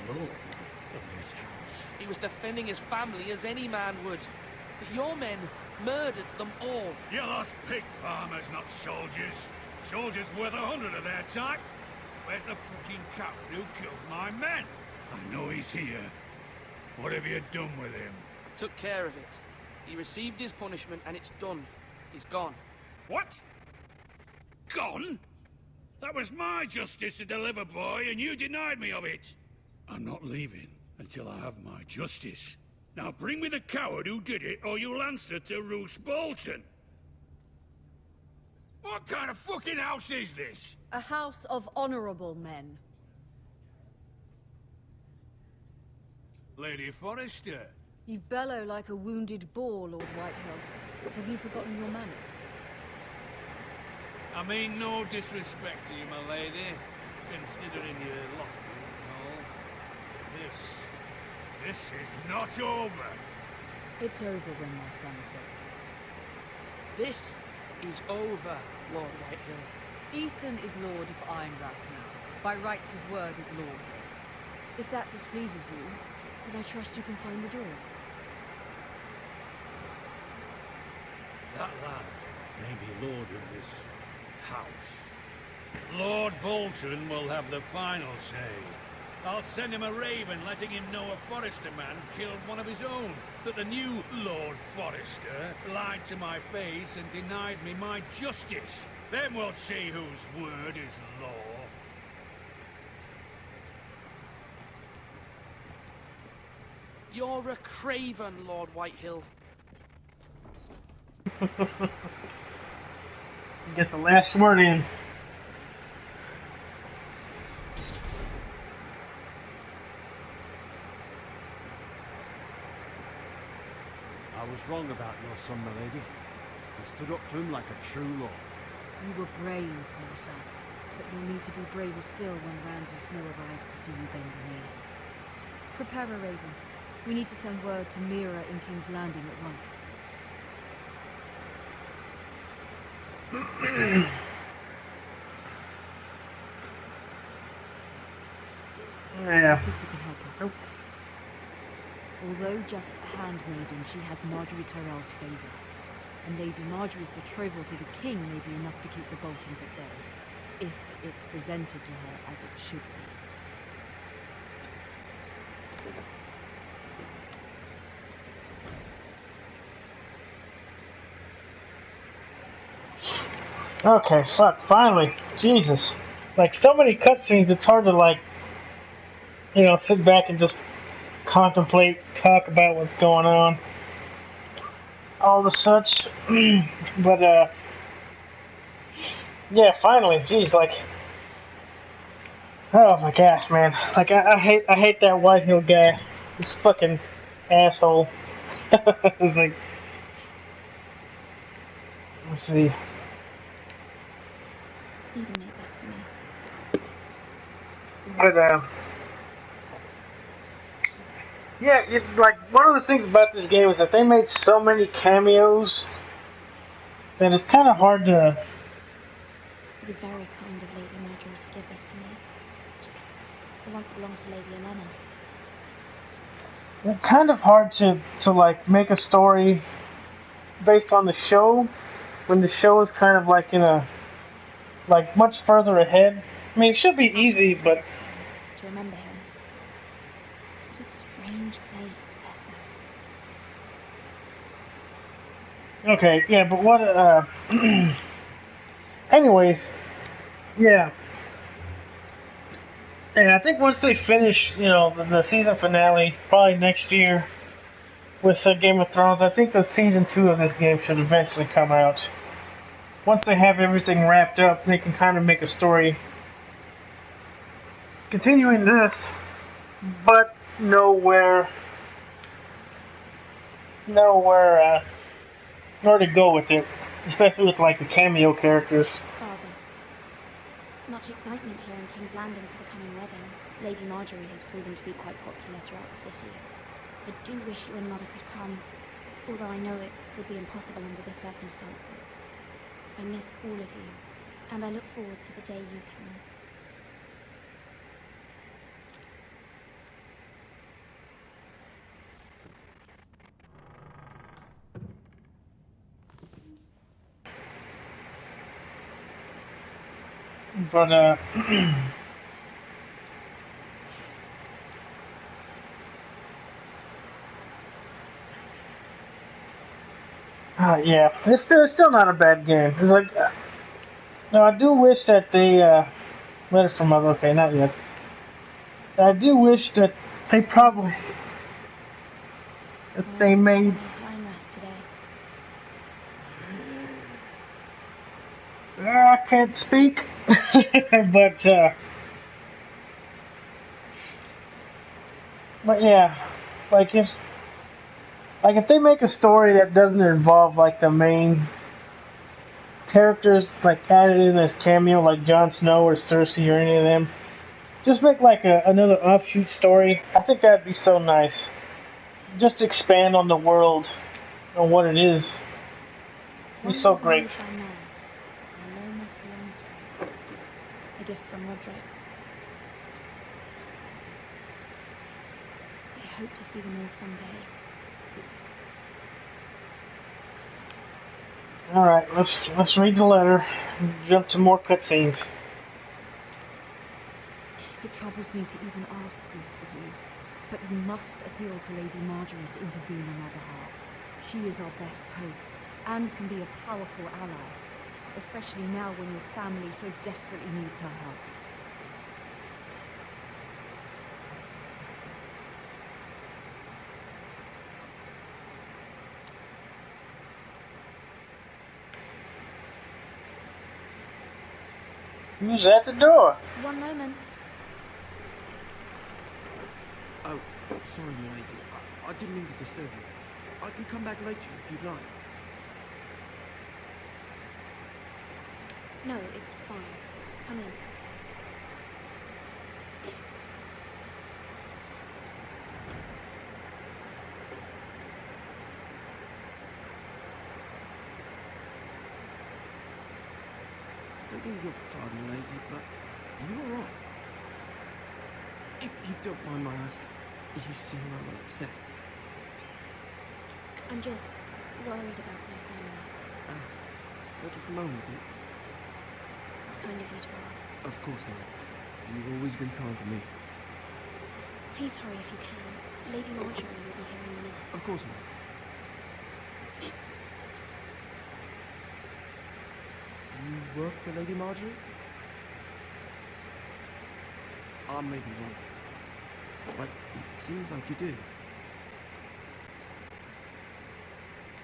lord of this house. He was defending his family as any man would. But your men murdered them all. You lost pig farmers, not soldiers. Soldiers worth 100 of their type. Where's the fucking coward who killed my men? I know he's here. What have you done with him? I took care of it. He received his punishment and it's done. He's gone. What? Gone? That was my justice to deliver, boy, and you denied me of it. I'm not leaving until I have my justice. Now bring me the coward who did it, or you'll answer to Roose Bolton. What kind of fucking house is this? A house of honorable men. Lady Forrester. You bellow like a wounded boar, Lord Whitehill. Have you forgotten your manners? I mean no disrespect to you, my lady, considering your losses and all. This is not over. It's over when my son says it is. This is over, Lord Whitehill. Ethan is Lord of Ironrath now. By rights, his word is law here. If that displeases you, then I trust you can find the door. That lad may be lord of this house. Lord Bolton will have the final say. I'll send him a raven letting him know a Forrester man killed one of his own. That the new Lord Forrester lied to my face and denied me my justice. Then we'll see whose word is law. You're a craven, Lord Whitehill. Get the last word in. I was wrong about your son, my lady. I stood up to him like a true lord. You were brave, my son. But you'll need to be braver still when Ramsay Snow arrives to see you bend the knee. Prepare a raven. We need to send word to Mira in King's Landing at once. Yeah. Your sister can help us. Nope. Although just a handmaiden, she has Marjorie Tyrell's favour. And Lady Marjorie's betrothal to the king may be enough to keep the Boltons at bay, if it's presented to her as it should be. Okay, fuck, finally. Jesus. Like, so many cutscenes, it's hard to, like, you know, sit back and just contemplate, talk about what's going on. All the such. But, yeah, finally, jeez, like, oh my gosh, man. Like, I hate that Whitehill guy. This fucking asshole. It's like, let's see. Ethan made this for me. But, yeah, like, one of the things about this game is that they made so many cameos that it's kind of hard to... It was very kind of Lady Marjorie to give this to me. It once belonged to Lady Elena. It's kind of hard to like, make a story based on the show, when the show is kind of, like, in a... like, much further ahead. I mean, it should be easy, but... To remember him. What a strange place, Essos. Okay, yeah, but what, anyways, yeah. And I think once they finish, you know, the season finale, probably next year, with Game of Thrones, I think the season 2 of this game should eventually come out. Once they have everything wrapped up, they can kind of make a story continuing this, but know where to go with it, especially with, like, the cameo characters. Father, much excitement here in King's Landing for the coming wedding. Lady Marjorie has proven to be quite popular throughout the city. I do wish you and Mother could come, although I know it would be impossible under the circumstances. I miss all of you, and I look forward to the day you can. But, yeah, it's still not a bad game. It's like, no, I do wish that they, letter from Mother, okay, not yet. I do wish that they probably, that they made... I can't speak, but yeah, like if they make a story that doesn't involve, like, the main characters, like, added in as cameo, like Jon Snow or Cersei or any of them, just make, like, another offshoot story. I think that'd be so nice. Just expand on the world, on what it is. It'd be so great. A gift from Roderick. I hope to see them all someday. Alright, let's read the letter and jump to more cutscenes. It troubles me to even ask this of you, but you must appeal to Lady Marjorie to intervene on our behalf. She is our best hope, and can be a powerful ally, especially now when your family so desperately needs her help. Who's at the door? One moment. Oh, sorry, lady. I didn't mean to disturb you. I can come back later if you'd like. No, it's fine. Come in. Begging your pardon, lady, but are you alright? If you don't mind my asking, you seem rather upset. I'm just worried about my family. Better from home, is it? It's kind of you to ask. Of course, my lady. You've always been kind to me. Please hurry if you can. Lady Marjorie will be here in a minute. Of course, my lady. You work for Lady Marjorie? I may be wrong, but it seems like you do.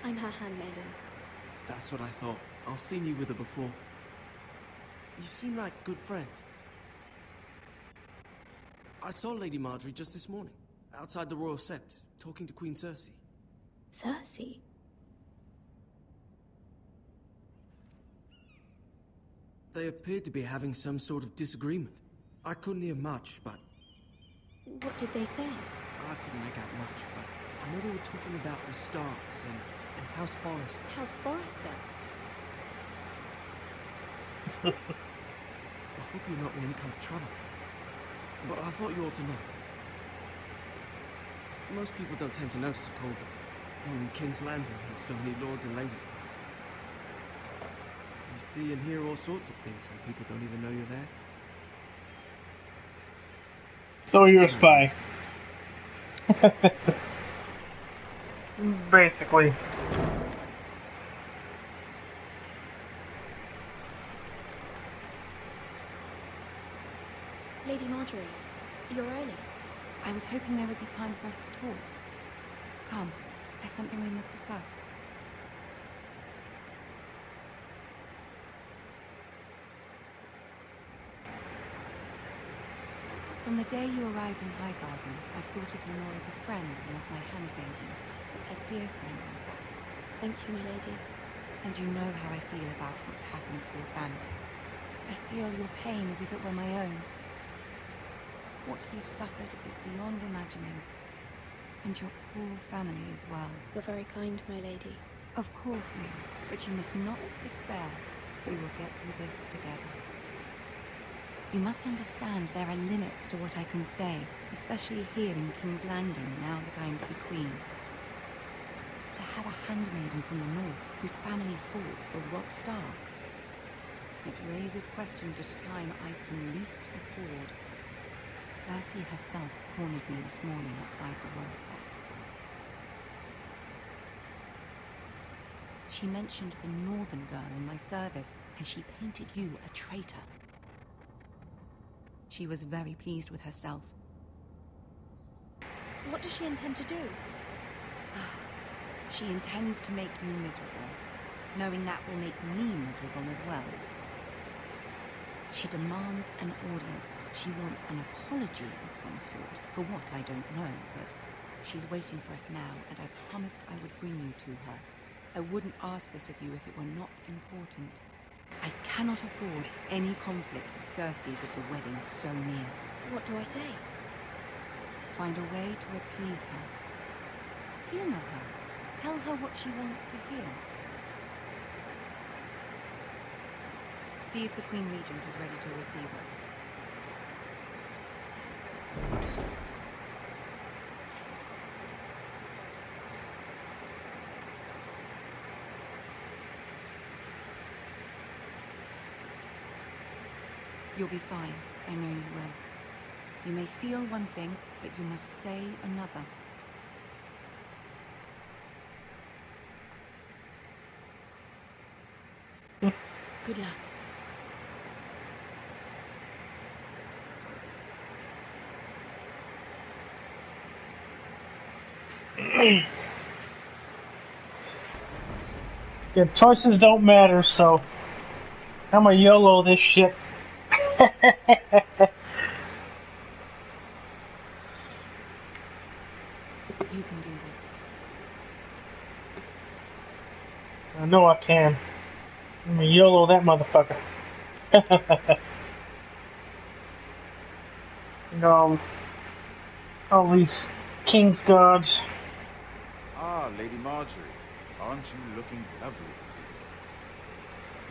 I'm her handmaiden. That's what I thought. I've seen you with her before. You seem like good friends. I saw Lady Marjorie just this morning, outside the Royal Sept, talking to Queen Cersei. Cersei? They appeared to be having some sort of disagreement. I couldn't hear much, but... What did they say? I couldn't make out much, but I know they were talking about the Starks and House Forrester. House Forrester? I hope you're not in any kind of trouble. But I thought you ought to know. Most people don't tend to notice a cold blood, not in King's Landing with so many lords and ladies about. You see and hear all sorts of things when people don't even know you're there. So you're a spy. Basically. Lady Marjorie, you're early. I was hoping there would be time for us to talk. Come, there's something we must discuss. From the day you arrived in Highgarden, I've thought of you more as a friend than as my handmaiden. A dear friend, in fact. Thank you, my lady. And you know how I feel about what's happened to your family. I feel your pain as if it were my own. What you've suffered is beyond imagining. And your poor family as well. You're very kind, my lady. Of course, Mary, but you must not despair. We will get through this together. You must understand there are limits to what I can say, especially here in King's Landing, now that I am to be queen. To have a handmaiden from the north, whose family fought for Robb Stark. It raises questions at a time I can least afford. Cersei herself cornered me this morning outside the Royal Sept. She mentioned the northern girl in my service, and she painted you a traitor. She was very pleased with herself. What does she intend to do? She intends to make you miserable, knowing that will make me miserable as well. She demands an audience. She wants an apology of some sort, for what I don't know, but she's waiting for us now, and I promised I would bring you to her. I wouldn't ask this of you if it were not important. I cannot afford any conflict with Cersei with the wedding so near. What do I say? Find a way to appease her. Humor her. Tell her what she wants to hear. See if the Queen Regent is ready to receive us. You'll be fine. I know you will. You may feel one thing, but you must say another. Good luck. Yeah, choices don't matter, so I'm gonna YOLO this shit. You can do this. I know I can. I'm gonna YOLO that motherfucker. You know, all these king's guards. Ah, Lady Marjorie. Aren't you looking lovely this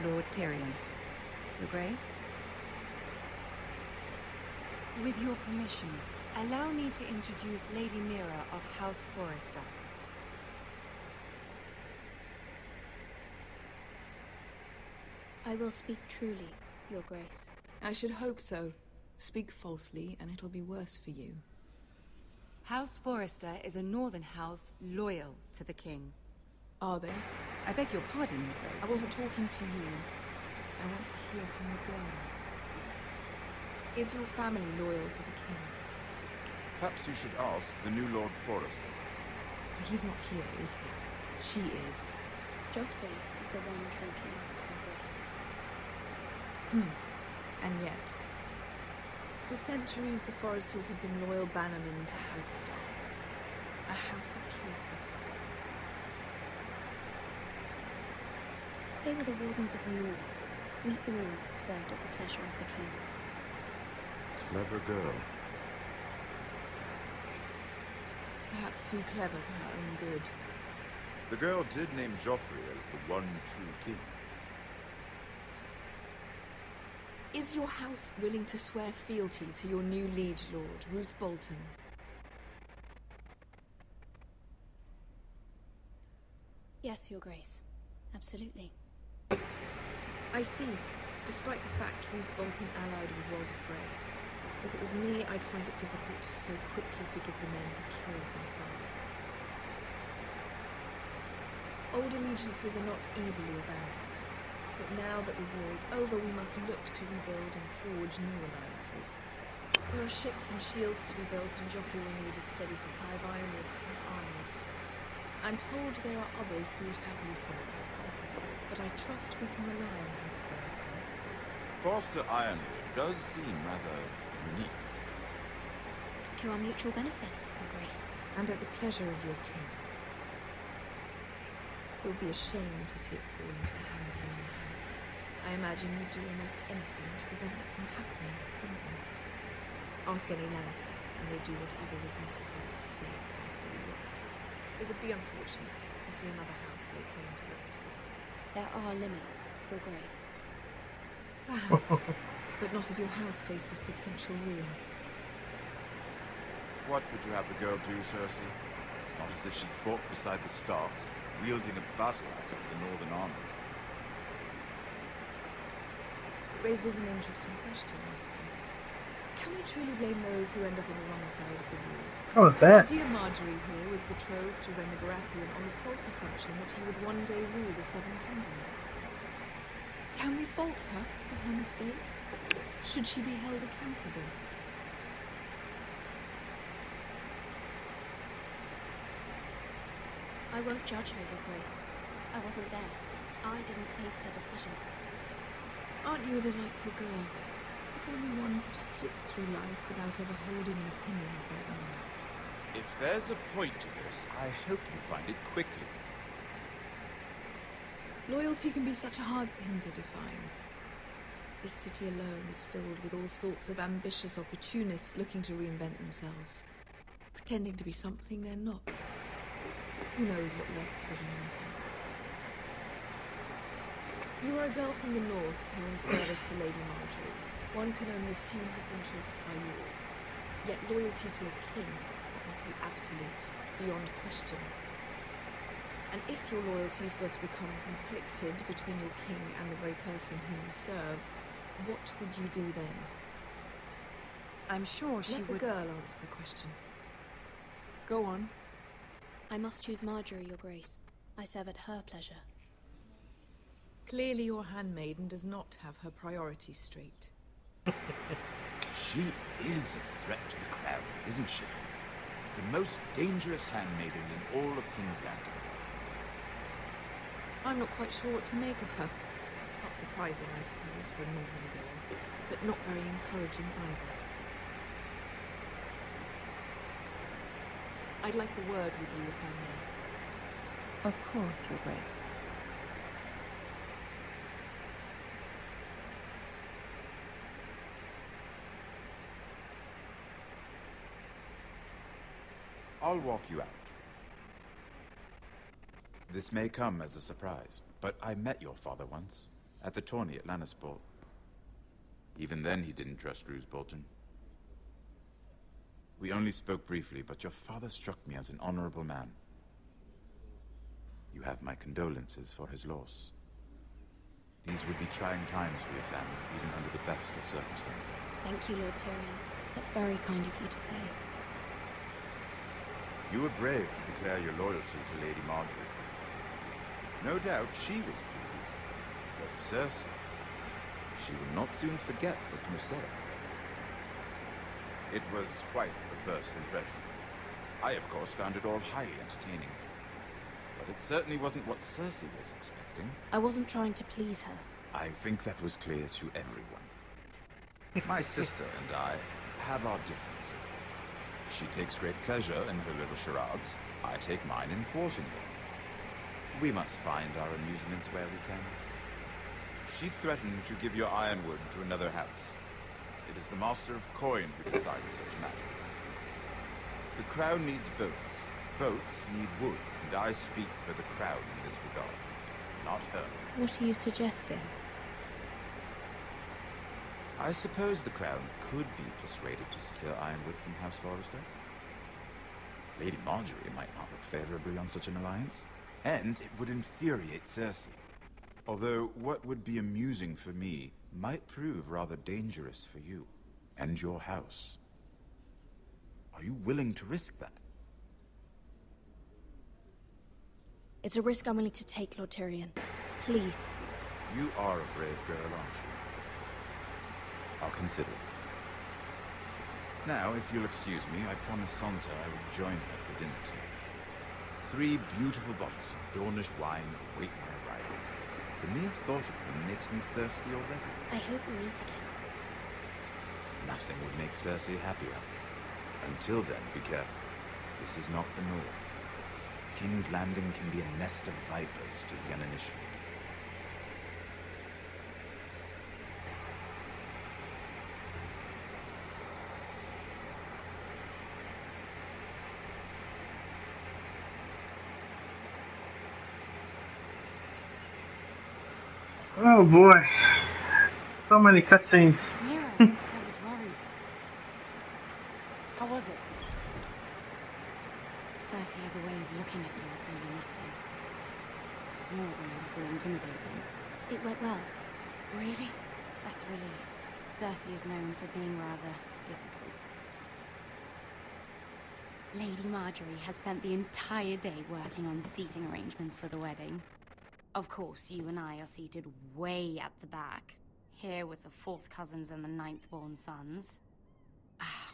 evening? Lord Tyrion. Your Grace? With your permission, allow me to introduce Lady Mira of House Forrester. I will speak truly, Your Grace. I should hope so. Speak falsely, and it'll be worse for you. House Forrester is a northern house loyal to the king. Are they? I beg your pardon, Your Grace. I wasn't talking to you. I want to hear from the girl. Is your family loyal to the king? Perhaps you should ask the new Lord Forrester. He's not here, is he? She is. Joffrey is the one true king, Your Grace. And yet, for centuries the Forresters have been loyal bannermen to House Stark. A house of traitors. They were the wardens of the North. We all served at the pleasure of the king. Clever girl. Perhaps too clever for her own good. The girl did name Joffrey as the one true king. Is your house willing to swear fealty to your new liege lord, Roose Bolton? Yes, Your Grace. Absolutely. I see. Despite the fact Roose Bolton allied with Walder Frey. If it was me, I'd find it difficult to so quickly forgive the men who killed my father. Old allegiances are not easily abandoned. But now that the war is over, we must look to rebuild and forge new alliances. There are ships and shields to be built, and Joffrey will need a steady supply of ironwood for his armies. I'm told there are others who would happily serve that purpose, but I trust we can rely on House Forrester. Forrester Ironwood does seem rather unique. To our mutual benefit, Your Grace. And at the pleasure of your king. It would be a shame to see it fall into the hands of anyone else. I imagine you'd do almost anything to prevent that from happening, wouldn't you? Ask any Lannister, and they'd do whatever was necessary to save Castle Rock. It would be unfortunate to see another house lay claim to what's yours. There are limits, Your Grace. Perhaps, but not if your house faces potential ruin. What would you have the girl do, Cersei? It's not as if she fought beside the Starks, wielding a battle axe for the Northern Army. It raises an interesting question, I suppose. Can we truly blame those who end up on the wrong side of the war? What was that? Our dear Marjorie here was betrothed to Rhaegar Baratheon on the false assumption that he would one day rule the Seven Kingdoms. Can we fault her for her mistake? Should she be held accountable? I won't judge her, Your Grace. I wasn't there. I didn't face her decisions. Aren't you a delightful girl? If only one could flit through life without ever holding an opinion of their own. If there's a point to this, I hope you find it quickly. Loyalty can be such a hard thing to define. This city alone is filled with all sorts of ambitious opportunists looking to reinvent themselves, pretending to be something they're not. Who knows what lurks within their hearts? You are a girl from the north here in service to Lady Marjorie. One can only assume her interests are yours. Yet loyalty to a king, that must be absolute, beyond question. And if your loyalties were to become conflicted between your king and the very person whom you serve, what would you do then? I'm sure she would... Let the girl answer the question. Go on. I must choose Marjorie, Your Grace. I serve at her pleasure. Clearly your handmaiden does not have her priorities straight. She is a threat to the crown, isn't she? The most dangerous handmaiden in all of King's Landing. I'm not quite sure what to make of her. Not surprising, I suppose, for a northern girl. but not very encouraging either. I'd like a word with you, if I may. Of course, Your Grace. I'll walk you out. This may come as a surprise, but I met your father once, at the tourney at Lannisport. Even then he didn't trust Roose Bolton. We only spoke briefly, but your father struck me as an honorable man. You have my condolences for his loss. These would be trying times for your family, even under the best of circumstances. Thank you, Lord Tyrion. That's very kind of you to say. You were brave to declare your loyalty to Lady Marjorie. No doubt she was pleased, but Cersei, she will not soon forget what you said. It was quite the first impression. I, of course, found it all highly entertaining. But it certainly wasn't what Cersei was expecting. I wasn't trying to please her. I think that was clear to everyone. My sister and I have our differences. She takes great pleasure in her little charades. I take mine in thwarting them. We must find our amusements where we can. She threatened to give your ironwood to another house. It is the Master of Coin who decides such matters. The Crown needs boats. Boats need wood, and I speak for the Crown in this regard, not her. What are you suggesting? I suppose the Crown could be persuaded to secure ironwood from House Forrester. Lady Marjorie might not look favorably on such an alliance, and it would infuriate Cersei. Although what would be amusing for me might prove rather dangerous for you and your house. Are you willing to risk that? It's a risk I'm willing to take, Lord Tyrion. Please. You are a brave girl, aren't you? I'll consider it. Now, if you'll excuse me, I promised Sansa I would join her for dinner tonight. 3 beautiful bottles of Dornish wine await my arrival. The mere thought of them makes me thirsty already. I hope we meet again. Nothing would make Cersei happier. Until then, be careful. This is not the North. King's Landing can be a nest of vipers to the uninitiated. Oh boy. So many cutscenes. Mira, I was worried. How was it? Cersei has a way of looking at you as though you're nothing. It's more than a little intimidating. It went well. Really? That's a relief. Cersei is known for being rather difficult. Lady Marjorie has spent the entire day working on seating arrangements for the wedding. Of course, you and I are seated way at the back, here with the 4th cousins and the 9th-born sons. Ah,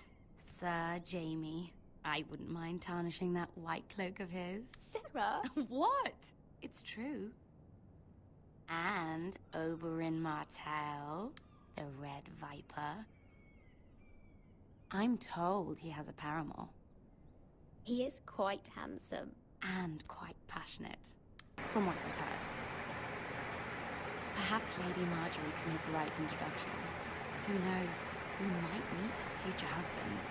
Sir Jaime. I wouldn't mind tarnishing that white cloak of his. Sarah? What? It's true. And Oberyn Martell, the Red Viper. I'm told he has a paramour. He is quite handsome. And quite passionate, from what I've heard. Perhaps Lady Marjorie can make the right introductions. Who knows? We might meet our future husbands.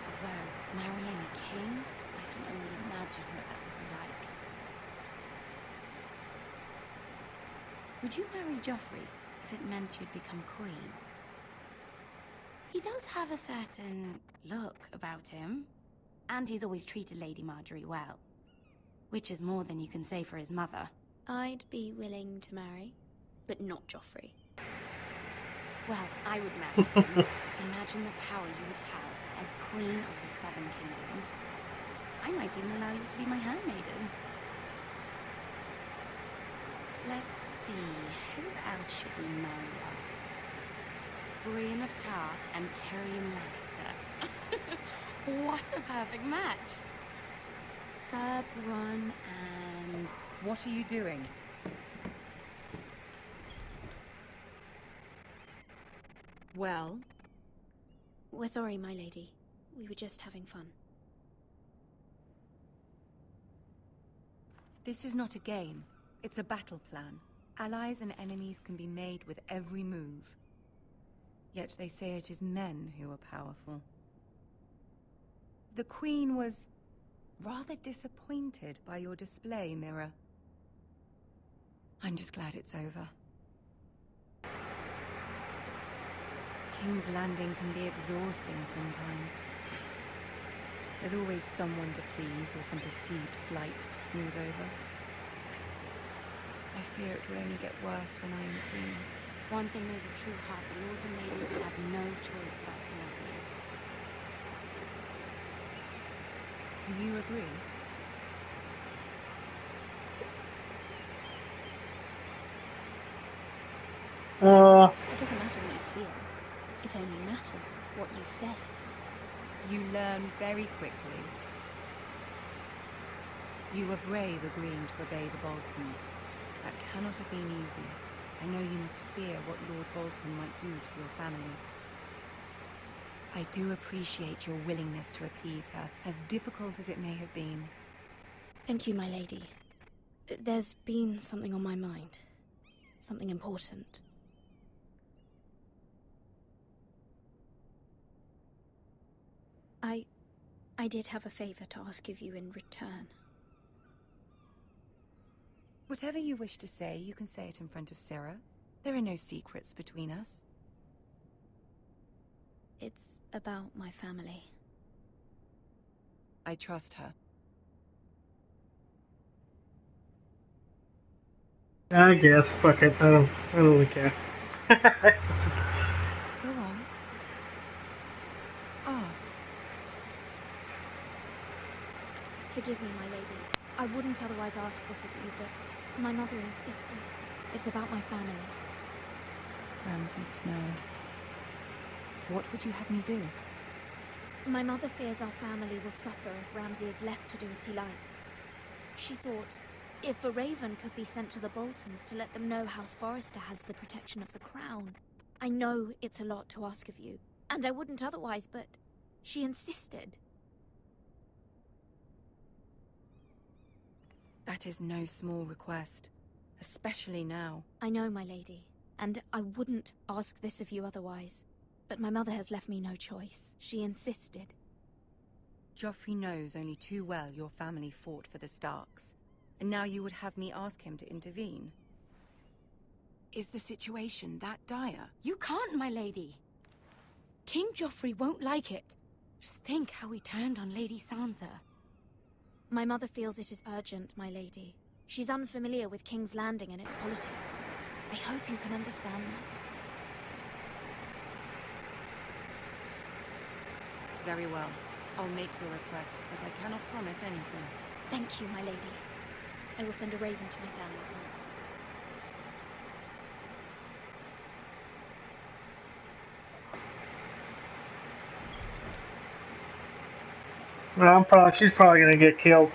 Although, marrying a king, I can only imagine what that would be like. Would you marry Joffrey if it meant you'd become queen? He does have a certain look about him, and he's always treated Lady Marjorie well. Which is more than you can say for his mother. I'd be willing to marry, but not Joffrey. Well, I would marry him. Imagine the power you would have as Queen of the 7 Kingdoms. I might even allow you to be my handmaiden. Let's see, who else should we marry off? Brienne of Tarth and Tyrion Lannister. What a perfect match! Sir Bronn and... What are you doing? Well? We're sorry, my lady. We were just having fun. This is not a game. It's a battle plan. Allies and enemies can be made with every move. Yet they say it is men who are powerful. The Queen was rather disappointed by your display, Mirror. I'm just glad it's over. King's Landing can be exhausting sometimes. There's always someone to please or some perceived slight to smooth over. I fear it will only get worse when I am Queen. Once they know your true heart, the lords and ladies will have no choice but to love you. Do you agree? It doesn't matter what you feel. It only matters what you say. You learn very quickly. You were brave agreeing to obey the Boltons. That cannot have been easy. I know you must fear what Lord Bolton might do to your family. I do appreciate your willingness to appease her, as difficult as it may have been. Thank you, my lady. There's been something on my mind. Something important. I did have a favor to ask of you in return. Whatever you wish to say, you can say it in front of Sarah. There are no secrets between us. It's about my family. I trust her. I guess. Fuck it. I don't really care. Go on. Ask. Forgive me, my lady. I wouldn't otherwise ask this of you, but my mother insisted. It's about my family. Ramsay Snow. What would you have me do? My mother fears our family will suffer if Ramsay is left to do as he likes. She thought, if a raven could be sent to the Boltons to let them know House Forrester has the protection of the crown. I know it's a lot to ask of you, and I wouldn't otherwise, but she insisted. That is no small request, especially now. I know, my lady, and I wouldn't ask this of you otherwise. But my mother has left me no choice. She insisted. Joffrey knows only too well your family fought for the Starks, and now you would have me ask him to intervene. Is the situation that dire? You can't, my lady. King Joffrey won't like it. Just think how he turned on Lady Sansa. My mother feels it is urgent, my lady. She's unfamiliar with King's Landing and its politics. I hope you can understand that. Very well. I'll make your request, but I cannot promise anything. Thank you, my lady. I will send a raven to my family at once. Well, she's probably gonna get killed.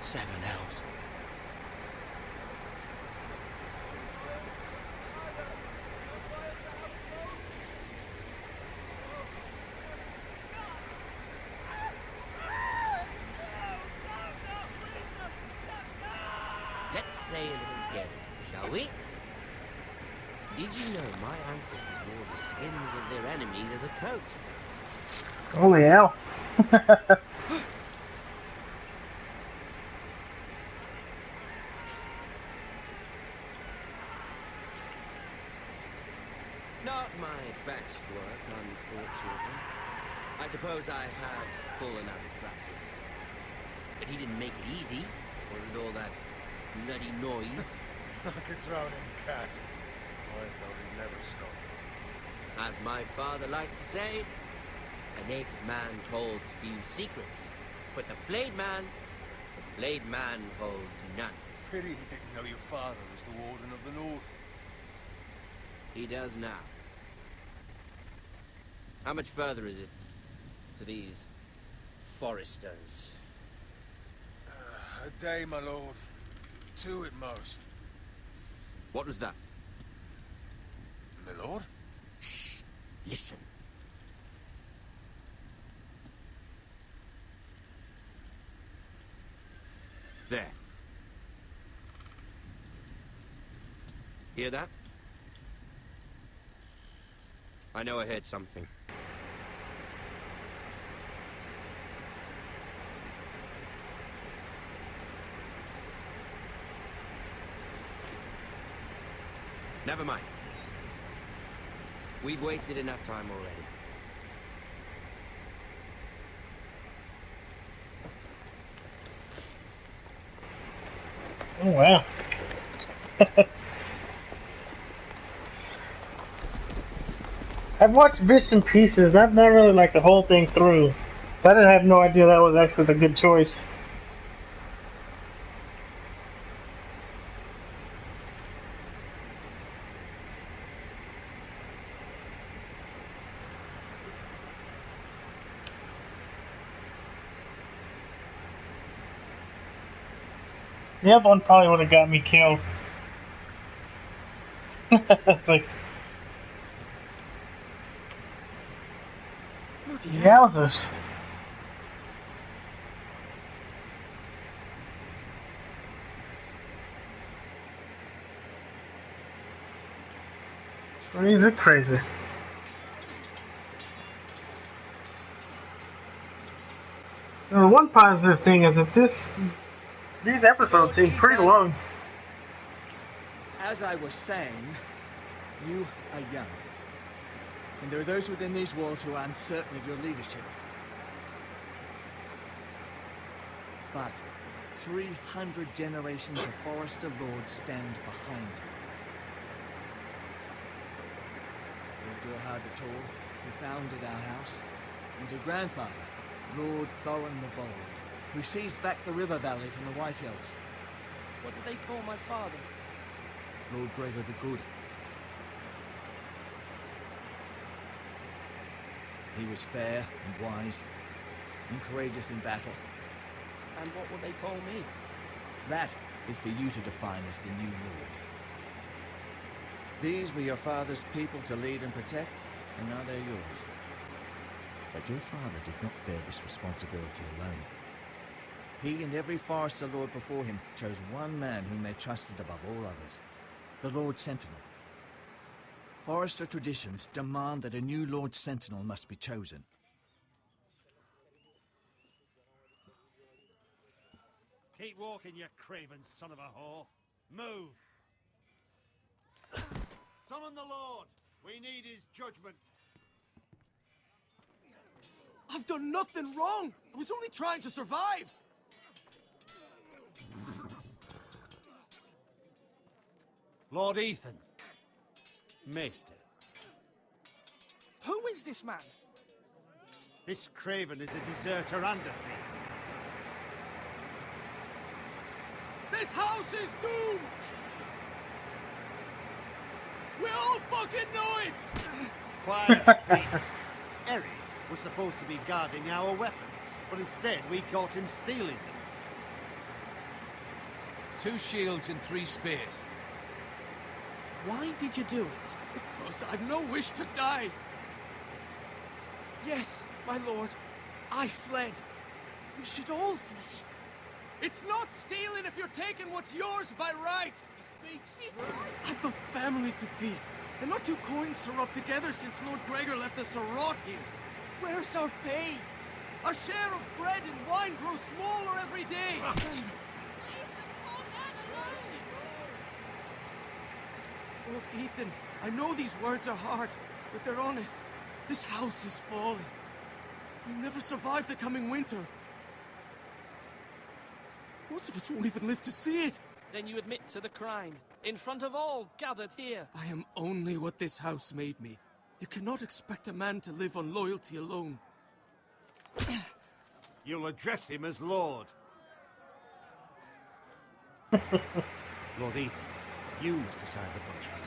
7 elves. Let's play a little game, shall we? Did you know my ancestors wore the skins of their enemies as a coat? Holy hell. Not my best work, unfortunately. I suppose I have fallen out of practice. But he didn't make it easy, or with all that bloody noise. Like a drowning cat. I thought he'd never stop. As my father likes to say, a naked man holds few secrets, but the flayed man, the Blade man holds none. Pity he didn't know your father was the Warden of the North. He does now. How much further is it to these foresters? A day, my lord. 2 at most. What was that? My lord? Shh! Listen. There. Hear that? I know I heard something. Never mind. We've wasted enough time already. Oh, wow. I've watched bits and pieces, not really like the whole thing through. So I didn't have no idea that was actually the good choice. The other one probably would have got me killed. It's like, yowzers. Crazy, crazy. Now, one positive thing is that these episodes seem pretty long. As I was saying, you are young. And there are those within these walls who are uncertain of your leadership. But 300 generations of Forester Lords stand behind you. Lord Gerhard the Tall, who founded our house, and your grandfather, Lord Thorin the Bold, who seized back the river valley from the White Hills. What did they call my father? Lord Gregor the Good. He was fair and wise, and courageous in battle. And what will they call me? That is for you to define as the new lord. These were your father's people to lead and protect, and now they're yours. But your father did not bear this responsibility alone. He and every Forester Lord before him chose one man whom they trusted above all others, the Lord Sentinel. Forester traditions demand that a new Lord Sentinel must be chosen. Keep walking, you craven son of a whore. Move! Summon the Lord! We need his judgment. I've done nothing wrong! I was only trying to survive! Lord Ethan. Maester. Who is this man? This craven is a deserter and a thief. This house is doomed! We all fucking know it! Quiet, thief. Eric was supposed to be guarding our weapons, but instead we caught him stealing them. 2 shields and 3 spears. Why did you do it? Because I've no wish to die. Yes, my lord, I fled. We should all flee. It's not stealing if you're taking what's yours by right. He speaks. I've a family to feed, and not 2 coins to rub together since Lord Gregor left us to rot here. Where's our pay? Our share of bread and wine grows smaller every day. Lord Ethan, I know these words are hard, but they're honest. This house is falling. We'll never survive the coming winter. Most of us won't even live to see it. Then you admit to the crime, in front of all gathered here. I am only what this house made me. You cannot expect a man to live on loyalty alone. You'll address him as Lord. Lord Ethan, you must decide the punishment.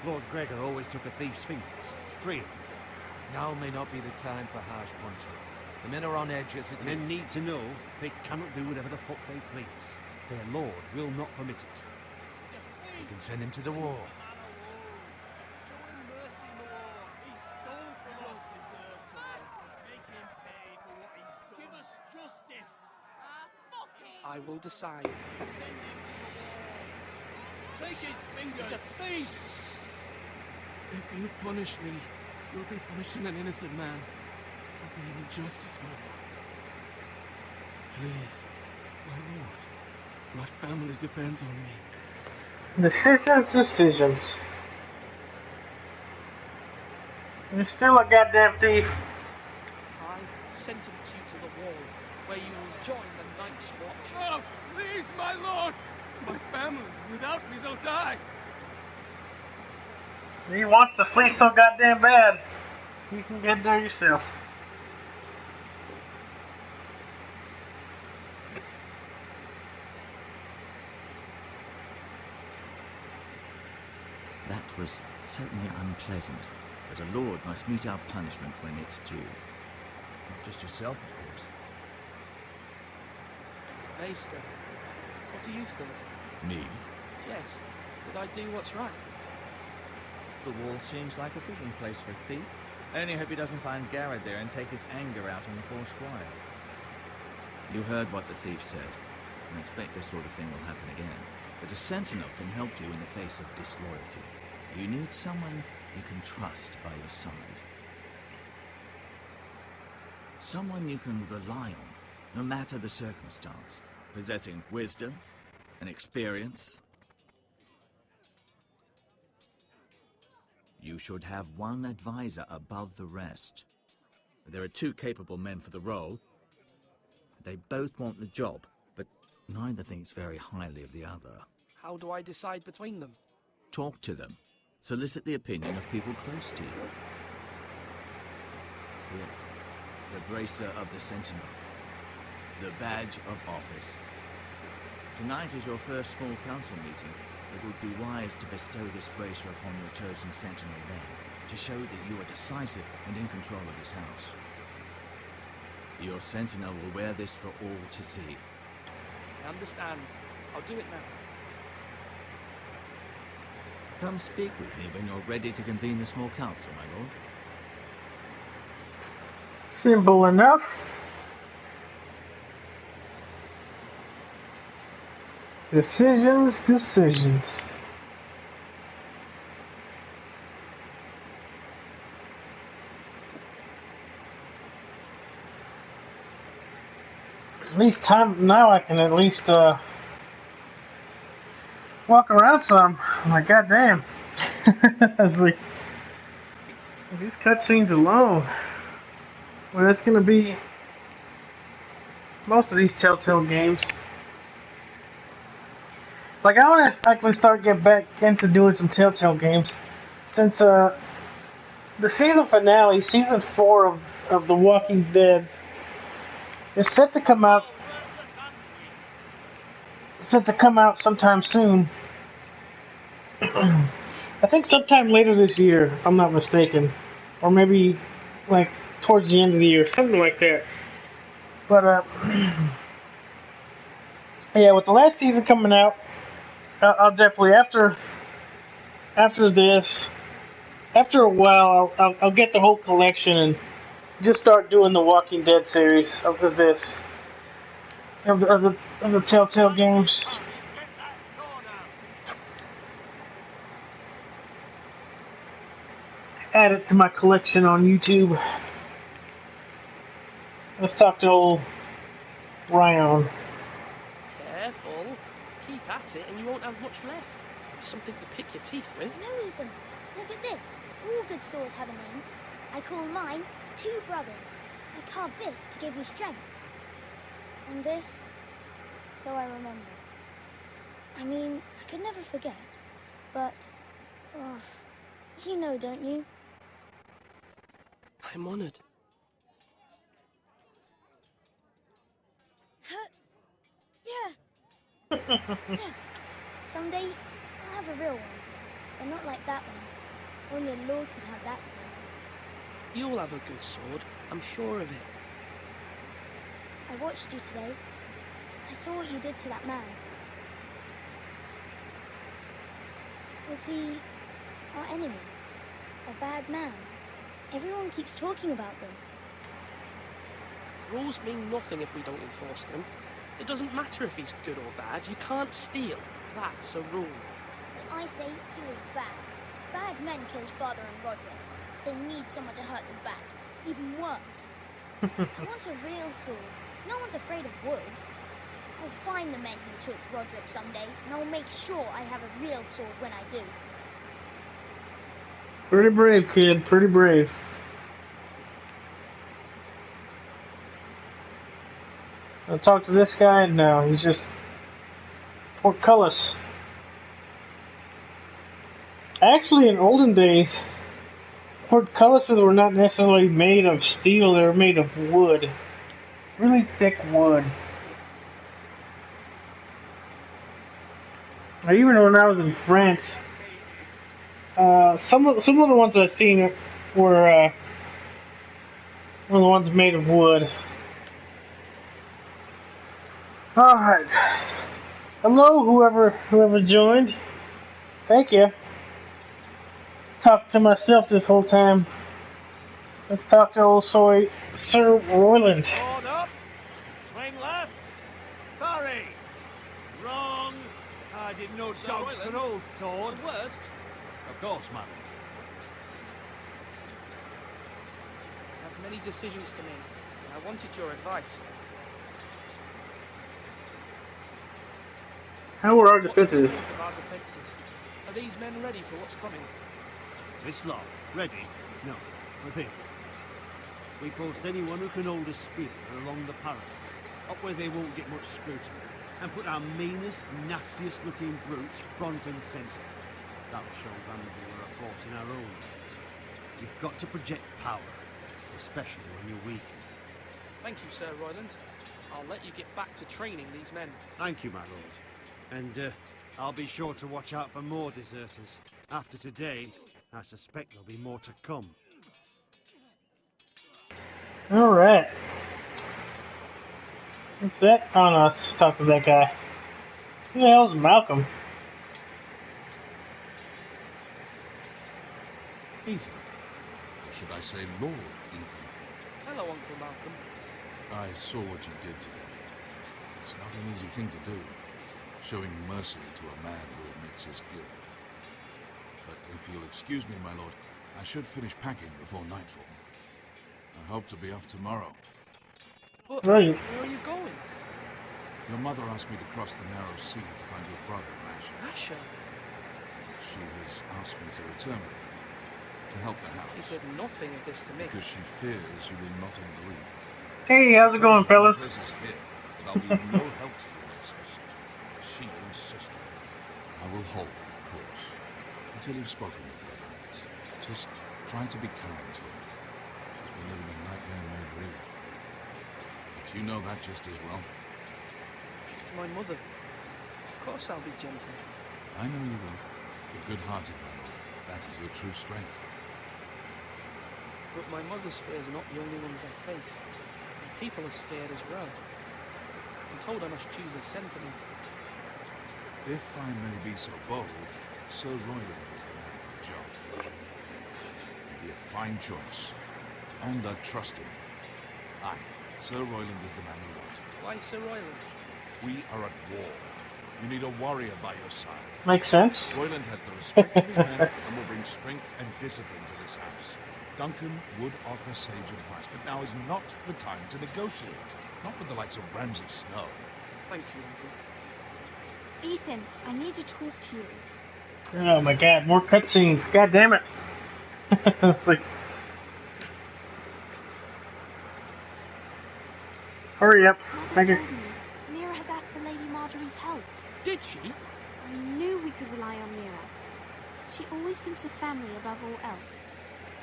Lord Gregor always took a thief's fingers. 3 of them. Now may not be the time for harsh punishment. The men are on edge as it is. Men need to know they cannot do whatever the fuck they please. Their lord will not permit it. You can send him to the wall. I will decide. Take his fingers! He's a thief! If you punish me, you'll be punishing an innocent man. It will be an injustice, my lord. Please, my lord. My family depends on me. Decisions. You're still a goddamn thief. I sentence you to the wall, where you will join the Night's Watch. Oh, please, my lord! My family, without me, they'll die! He wants to flee so goddamn bad. You can get there yourself. That was certainly unpleasant, but a lord must mete out punishment when it's due. Not just yourself, of course. Maester, what do you think? Me? Yes. Did I do what's right? The wall seems like a fitting place for a thief. I only hope he doesn't find Garrett there and take his anger out on the poor squire. You heard what the thief said. I expect this sort of thing will happen again. But a sentinel can help you in the face of disloyalty. You need someone you can trust by your side. Someone you can rely on, no matter the circumstance. Possessing wisdom and experience. You should have one advisor above the rest. There are 2 capable men for the role. They both want the job, but neither thinks very highly of the other. How do I decide between them? Talk to them. Solicit the opinion of people close to you. Here, the bracer of the Sentinel. The badge of office. Tonight is your first small council meeting. It would be wise to bestow this bracer upon your chosen sentinel then, to show that you are decisive and in control of this house. Your sentinel will wear this for all to see. I understand. I'll do it now. Come speak with me when you're ready to convene the small council, my lord. Simple enough. Decisions. At least now I can at least walk around some. My goddamn. I was like, these cutscenes alone. Well, it's gonna be most of these Telltale games. Like, I want to actually get back into doing some Telltale games, since the season finale, season 4 of The Walking Dead, is set to come out. Sometime soon. I think sometime later this year, if I'm not mistaken, or maybe like towards the end of the year, something like that. But yeah, with the last season coming out. I'll definitely after a while I'll get the whole collection and just start doing the Walking Dead series of the Telltale games. Add it to my collection on YouTube. Let's talk to old Ryan. Careful. Keep at it and you won't have much left. Something to pick your teeth with. No, Ethan. Look at this. All good swords have a name. I call mine 2 brothers. I carved this to give me strength. And this, so I remember. I mean, I could never forget. But, you know, don't you? I'm honored. Yeah. Someday, I'll have a real one. But not like that one. Only a lord could have that sword. You'll have a good sword, I'm sure of it. I watched you today. I saw what you did to that man. Was he our enemy? A bad man? Everyone keeps talking about them. Rules mean nothing if we don't enforce them. It doesn't matter if he's good or bad. You can't steal. That's a rule. When I say he was bad, bad men killed Father and Roderick. They need someone to hurt them back. Even worse. I want a real sword. No one's afraid of wood. I'll find the men who took Roderick someday, and I'll make sure I have a real sword when I do. Pretty brave, kid. Pretty brave. I'll talk to this guy now. He's just portcullis. Actually, in olden days, portcullises were not necessarily made of steel. They were made of wood. Really thick wood. Even when I was in France, some of the ones I've seen were the ones made of wood. All right. Hello, whoever joined. Thank you. Talked to myself this whole time. Let's talk to old Sir Royland. Sword up. Swing left. Parry. Wrong. I didn't know dogs could hold swords. A word? Of course, madam. I have many decisions to make, and I wanted your advice. How are our defenses? What's the state of our defenses? Are these men ready for what's coming? This lot, ready? No, I think. We post anyone who can hold a spear along the parapet, up where they won't get much scrutiny, and put our meanest, nastiest looking brutes front and centre. That'll show Ramsey we're a force in our own right. You've got to project power, especially when you're weak. Thank you, Sir Royland. I'll let you get back to training these men. Thank you, my lord. And I'll be sure to watch out for more deserters. After today, I suspect there'll be more to come. Alright. What's that? Oh no, let's talk to that guy. Who the hell's Malcolm? Ethan. Should I say Lord Ethan? Hello, Uncle Malcolm. I saw what you did today. It's not an easy thing to do, showing mercy to a man who admits his guilt. But if you'll excuse me, my lord, I should finish packing before nightfall. I hope to be off tomorrow. But right. Where are you going? Your mother asked me to cross the narrow sea to find your brother, Asher. Asher? She has asked me to return with him, to help the house. He said nothing of this to me. Because she fears you will not agree. Hey, how's it going, fellas? Here, but I'll be of no help to you, Nexus. She insisted. I will hold, of course, until you've spoken with her about this. Just try to be kind to her. She's been living a nightmare made real. But you know that just as well. She's my mother. Of course I'll be gentle. I know you will. You're good-hearted, my lord. That is your true strength. But my mother's fears are not the only ones I face. People are scared as well. I'm told I must choose a sentiment. If I may be so bold, Sir Royland is the man for the job. He'd be a fine choice. And I trust him. Aye, Sir Royland is the man you want. Why Sir Royland? We are at war. You need a warrior by your side. Makes sense. Royland has the respect of his men and will bring strength and discipline to this house. Duncan would offer sage advice, but now is not the time to negotiate. Not with the likes of Ramsay Snow. Thank you, Uncle. Ethan, I need to talk to you. Oh my god, more cutscenes. God damn it. It's like... Hurry up. Mother told me Mira has asked for Lady Marjorie's help. Did she? I knew we could rely on Mira. She always thinks of family above all else.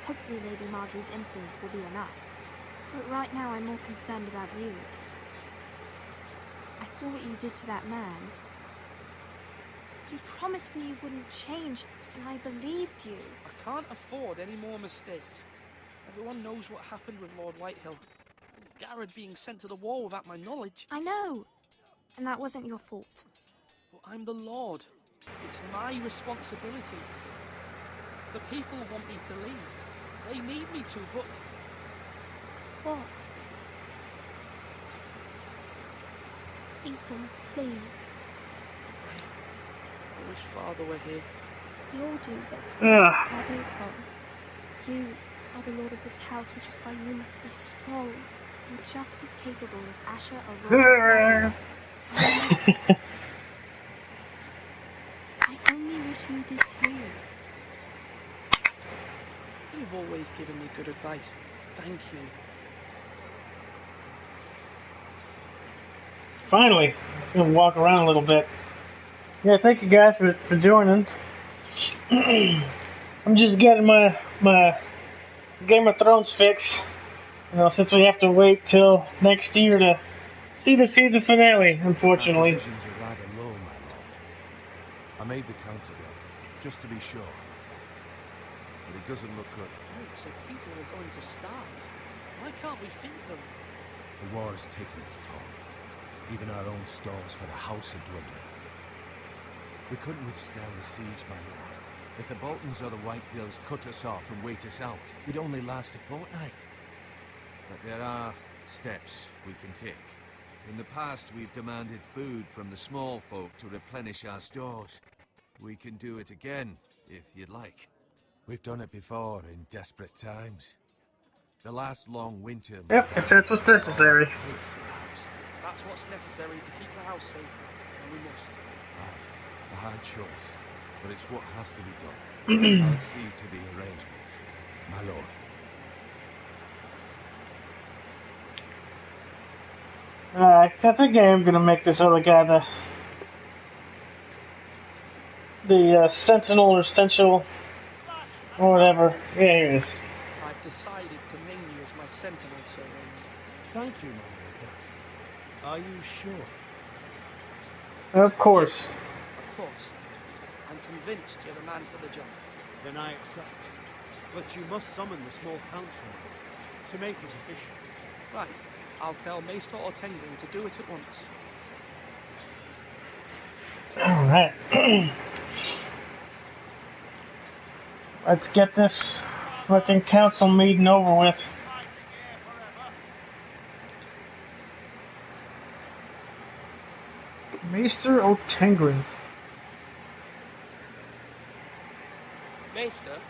Hopefully Lady Marjorie's influence will be enough. But right now I'm more concerned about you. I saw what you did to that man. You promised me you wouldn't change, and I believed you. I can't afford any more mistakes. Everyone knows what happened with Lord Whitehill. Garrett being sent to the war without my knowledge. I know, and that wasn't your fault. But I'm the Lord. It's my responsibility. The people want me to lead. They need me to, but... What? Ethan, please. I wish Father were here. We all do, but Father's gone. You are the lord of this house, which is why you must be strong and just as capable as Asher or Roger. I only wish you did too. You've always given me good advice. Thank you. Finally, I'm gonna walk around a little bit. Yeah, thank you guys for joining. I'm just getting my Game of Thrones fix. You know, since we have to wait till next year to see the season finale, unfortunately. My provisions are rather low, my lord. I made the count again, just to be sure. But it doesn't look good. Eric said people were going to starve. Why can't we feed them? The war has taken its toll. Even our own stores for the house are dwindling. We couldn't withstand the siege, my lord. If the Boltons or the Whitehills cut us off and wait us out, we'd only last a fortnight. But there are steps we can take. In the past, we've demanded food from the small folk to replenish our stores. We can do it again, if you'd like. We've done it before in desperate times. The last long winter... Yep, if that's what's necessary. That's what's necessary to keep the house safe, and we must. Aye, a hard choice, but it's what has to be done. I'll see to the arrangements, my lord. I think I am gonna make this other guy the Sentinel or Sensual or whatever. Yeah, here it is. I've decided to name you as my sentinel, Sir Raymond. Thank you, my lord. Are you sure? Of course. Of course. I'm convinced you're the man for the job. Then I accept. But you must summon the small council to make it official. Right. I'll tell Maester Ortengryn to do it at once. Alright. Let's get this fucking council meeting over with. Maester Ortengryn. Maester?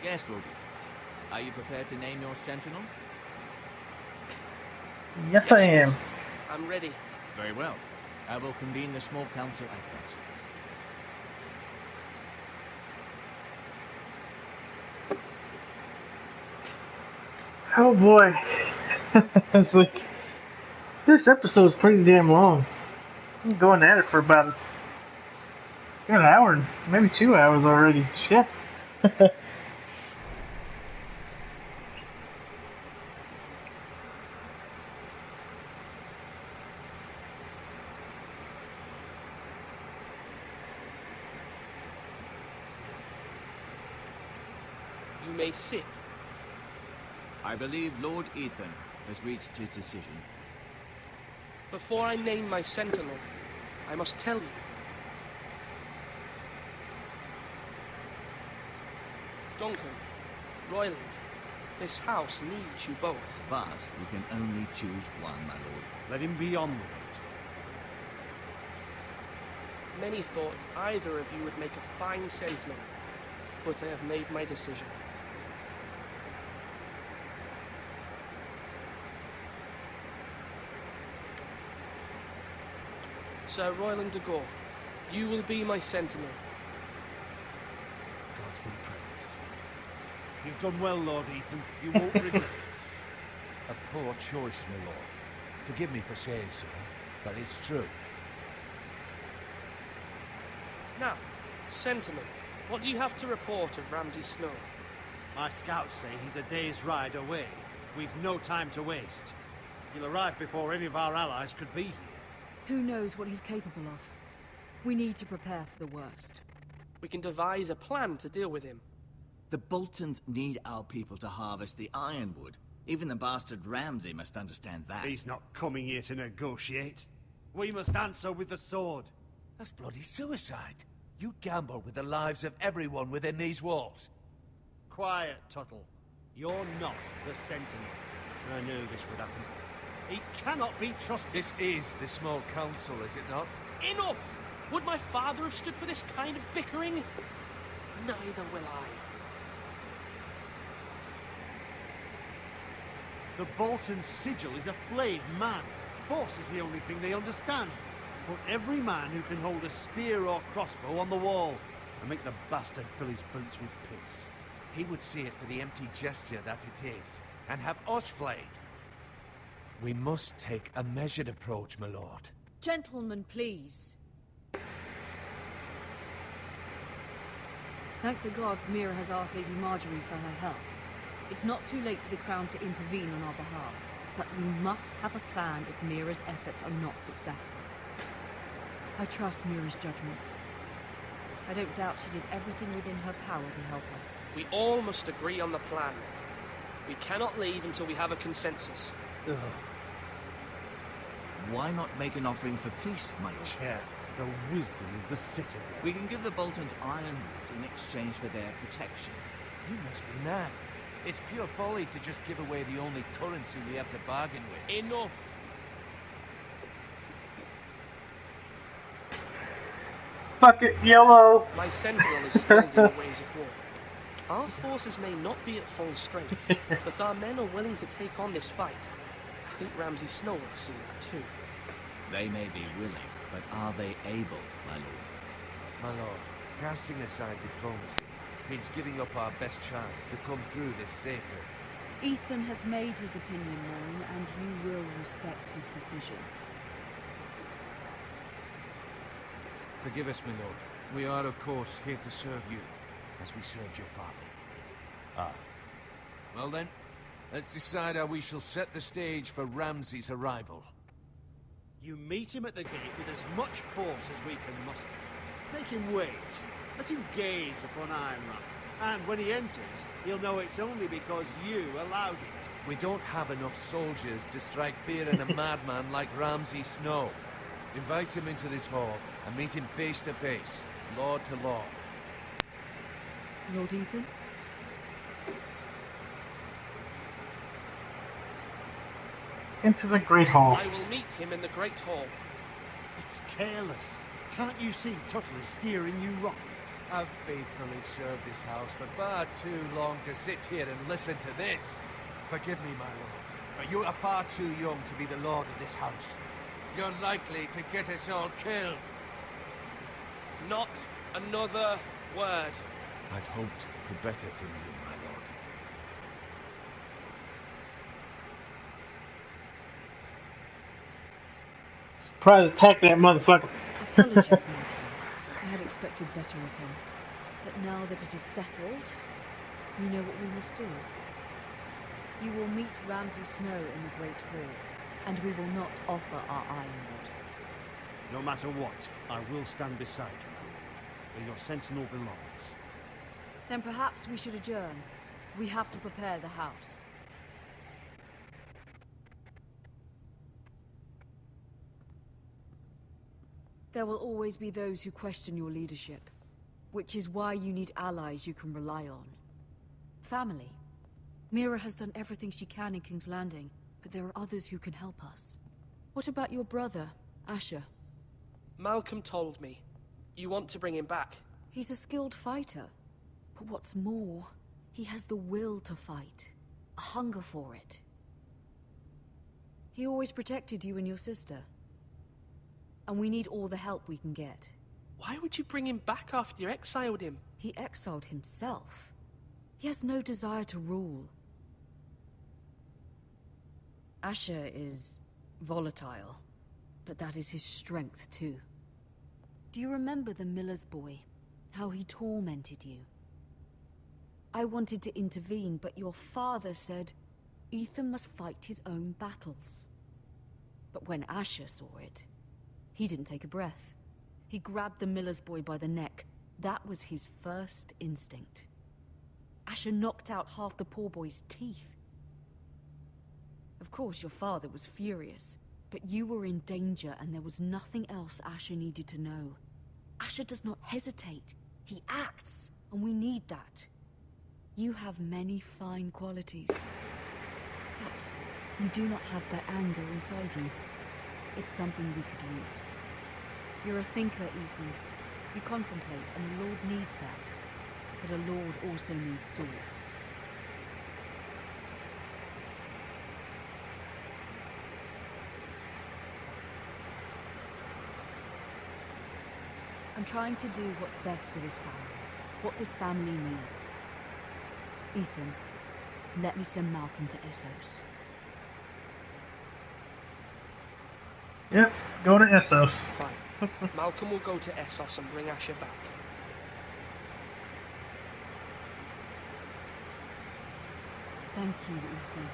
Yes, Lord Ethan. Are you prepared to name your sentinel? Yes, I am. I'm ready. Very well. I will convene the small council at once. Oh boy. It's like, this episode's pretty damn long. I'm going at it for about an hour, maybe 2 hours already. Shit. You may sit. I believe Lord Ethan has reached his decision. Before I name my sentinel, I must tell you. Duncan, Royland, this house needs you both. But you can only choose one, my lord. Let him be on with it. Many thought either of you would make a fine sentinel, but I have made my decision. Sir Royland de Gore, you will be my sentinel. God be praised. You've done well, Lord Ethan. You won't regret this. A poor choice, my lord. Forgive me for saying so, but it's true. Now, sentinel, what do you have to report of Ramsay Snow? My scouts say he's a day's ride away. We've no time to waste. He'll arrive before any of our allies could be here. Who knows what he's capable of? We need to prepare for the worst. We can devise a plan to deal with him. The Boltons need our people to harvest the ironwood. Even the bastard Ramsay must understand that. He's not coming here to negotiate. We must answer with the sword. That's bloody suicide. You gamble with the lives of everyone within these walls. Quiet, Tuttle. You're not the Sentinel. I knew this would happen. He cannot be trusted. This is the small council, is it not? Enough! Would my father have stood for this kind of bickering? Neither will I. The Bolton sigil is a flayed man. Force is the only thing they understand. Put every man who can hold a spear or crossbow on the wall, and make the bastard fill his boots with piss. He would see it for the empty gesture that it is, and have us flayed. We must take a measured approach, my lord. Gentlemen, please. Thank the gods Mira has asked Lady Marjorie for her help. It's not too late for the Crown to intervene on our behalf, but we must have a plan if Mira's efforts are not successful. I trust Mira's judgment. I don't doubt she did everything within her power to help us. We all must agree on the plan. We cannot leave until we have a consensus. Ugh. Why not make an offering for peace, my lord? Yeah, the wisdom of the Citadel. We can give the Boltons ironwood in exchange for their protection. You must be mad. It's pure folly to just give away the only currency we have to bargain with. Enough! Bucket yellow. My sentinel is skilled in the ways of war. Our forces may not be at full strength, but our men are willing to take on this fight. I think Ramsay Snow will see that too. They may be willing, but are they able, my lord? My lord, casting aside diplomacy means giving up our best chance to come through this safely. Ethan has made his opinion known, and you will respect his decision. Forgive us, my lord. We are, of course, here to serve you, as we served your father. Ah. Well then, let's decide how we shall set the stage for Ramsay's arrival. You meet him at the gate with as much force as we can muster. Make him wait. Let him gaze upon Ironrath. And when he enters, he'll know it's only because you allowed it. We don't have enough soldiers to strike fear in a madman like Ramsay Snow. Invite him into this hall and meet him face to face, lord to lord. Lord Ethan? Into the Great Hall. I will meet him in the Great Hall. It's careless. Can't you see Tuttle is steering you wrong? I've faithfully served this house for far too long to sit here and listen to this. Forgive me, my lord, but you are far too young to be the lord of this house. You're likely to get us all killed. Not another word. I'd hoped for better from you, my lord. Surprise attack that motherfucker. Apologies, my son. I had expected better of him. But now that it is settled, we know what we must do. You will meet Ramsay Snow in the Great Hall, and we will not offer our ironwood. No matter what, I will stand beside you, my lord, where your sentinel belongs. Then perhaps we should adjourn. We have to prepare the house. There will always be those who question your leadership, which is why you need allies you can rely on. Family. Mira has done everything she can in King's Landing, but there are others who can help us. What about your brother, Asher? Malcolm told me. You want to bring him back? He's a skilled fighter. But what's more, he has the will to fight. A hunger for it. He always protected you and your sister. And we need all the help we can get. Why would you bring him back after you exiled him? He exiled himself. He has no desire to rule. Asher is volatile, but that is his strength too. Do you remember the miller's boy? How he tormented you? I wanted to intervene, but your father said Ethan must fight his own battles. But when Asher saw it, he didn't take a breath. He grabbed the miller's boy by the neck. That was his first instinct. Asher knocked out half the poor boy's teeth. Of course, your father was furious, but you were in danger and there was nothing else Asher needed to know. Asher does not hesitate. He acts, and we need that. You have many fine qualities, but you do not have that anger inside you. It's something we could use. You're a thinker, Ethan. You contemplate, and the Lord needs that. But a Lord also needs swords. I'm trying to do what's best for this family. What this family needs. Ethan, let me send Malcolm to Essos. Yep, go to Essos. Fine. Malcolm will go to Essos and bring Asher back. Thank you, Ethan.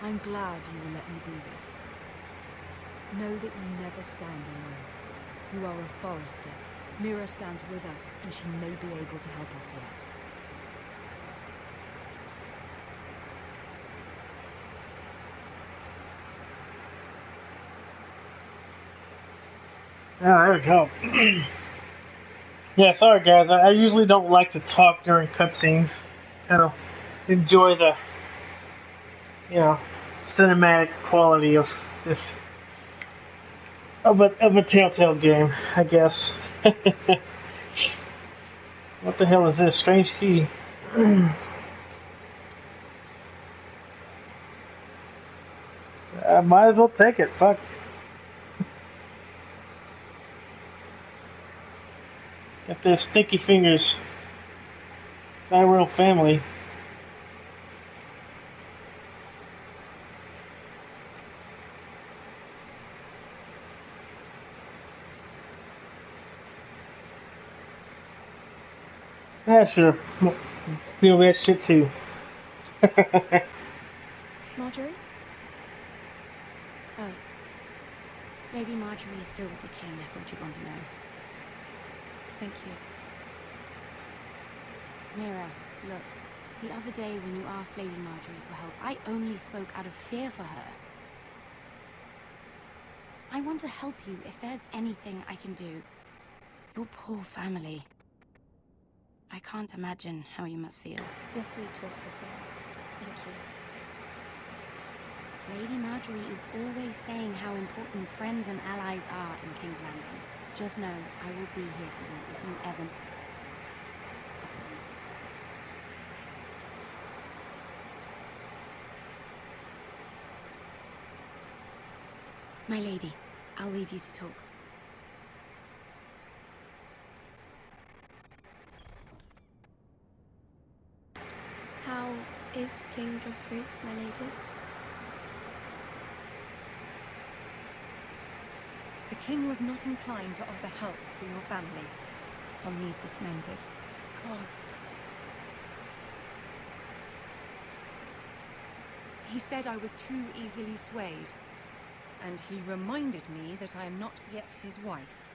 I'm glad you will let me do this. Know that you never stand alone. You are a forester. Mira stands with us, and she may be able to help us yet. Ah, there we go. Yeah, sorry guys, I usually don't like to talk during cutscenes. I don't enjoy the, cinematic quality of this, of a Telltale game, I guess. What the hell is this? Strange key. I might as well take it. Fuck. Got their sticky fingers. Tyrell family. Yeah, sure. Steal that shit too. Marjorie? Oh. Lady Marjorie is still with the king. I thought you'd want to know. Thank you. Mira, look. The other day when you asked Lady Marjorie for help, I only spoke out of fear for her. I want to help you if there's anything I can do. Your poor family. I can't imagine how you must feel. You're sweet to offer, Sarah. Thank you. Lady Marjorie is always saying how important friends and allies are in King's Landing. Just know I will be here for you if you ever... My lady, I'll leave you to talk. How is King Joffrey, my lady? The king was not inclined to offer help for your family. I'll need this mended. Gods. He said I was too easily swayed. And he reminded me that I am not yet his wife.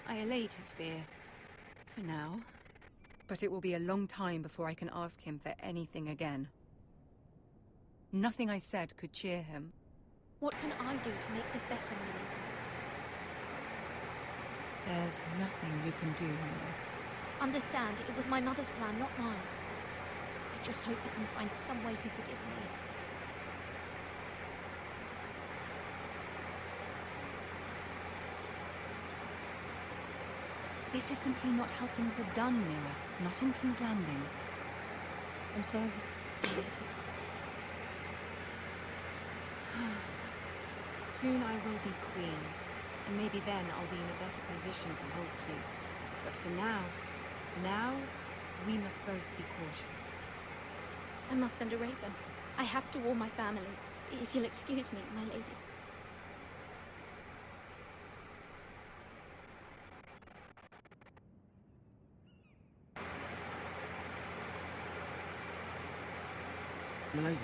I allayed his fear. For now. But it will be a long time before I can ask him for anything again. Nothing I said could cheer him. What can I do to make this better, my lady? There's nothing you can do, Mira. Understand, it was my mother's plan, not mine. I just hope you can find some way to forgive me. This is simply not how things are done, Mira. Not in King's Landing. I'm sorry, my lady. Soon I will be queen, and maybe then I'll be in a better position to help you. But for now we must both be cautious. I must send a raven. I have to warn my family. If you'll excuse me, my lady. Milady.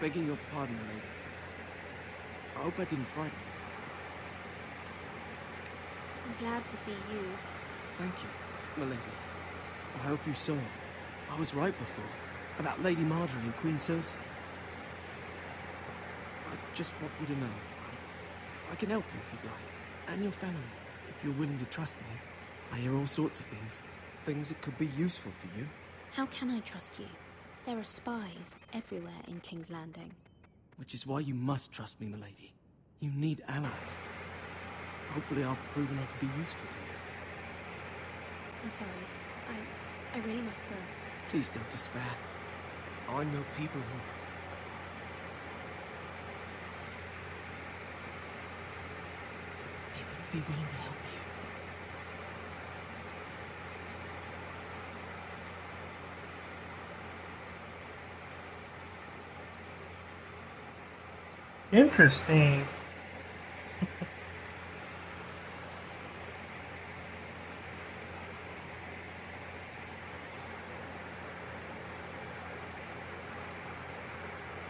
Begging your pardon, milady. I hope I didn't frighten you. I'm glad to see you. Thank you, milady. I hope you saw. I was right before, about Lady Marjorie and Queen Cersei. I just want you to know, I can help you if you'd like, and your family, if you're willing to trust me. I hear all sorts of things that could be useful for you. How can I trust you? There are spies everywhere in King's Landing. Which is why you must trust me, milady. You need allies. Hopefully I've proven I could be useful to you. I'm sorry. I really must go. Please don't despair. I know people who... People would be willing to help you. Interesting.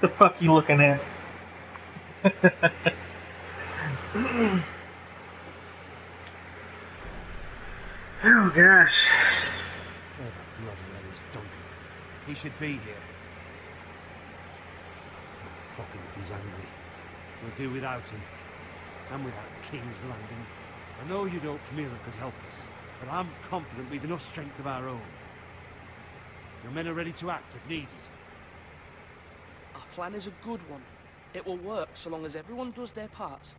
The fuck you looking at? Oh gosh. Where the bloody hell is Duncan? He should be here. Oh, fuck him if he's angry. We'll do without him. And without King's Landing. I know you'd hoped Mira could help us, but I'm confident we've enough strength of our own. Your men are ready to act if needed. Our plan is a good one. It will work so long as everyone does their part.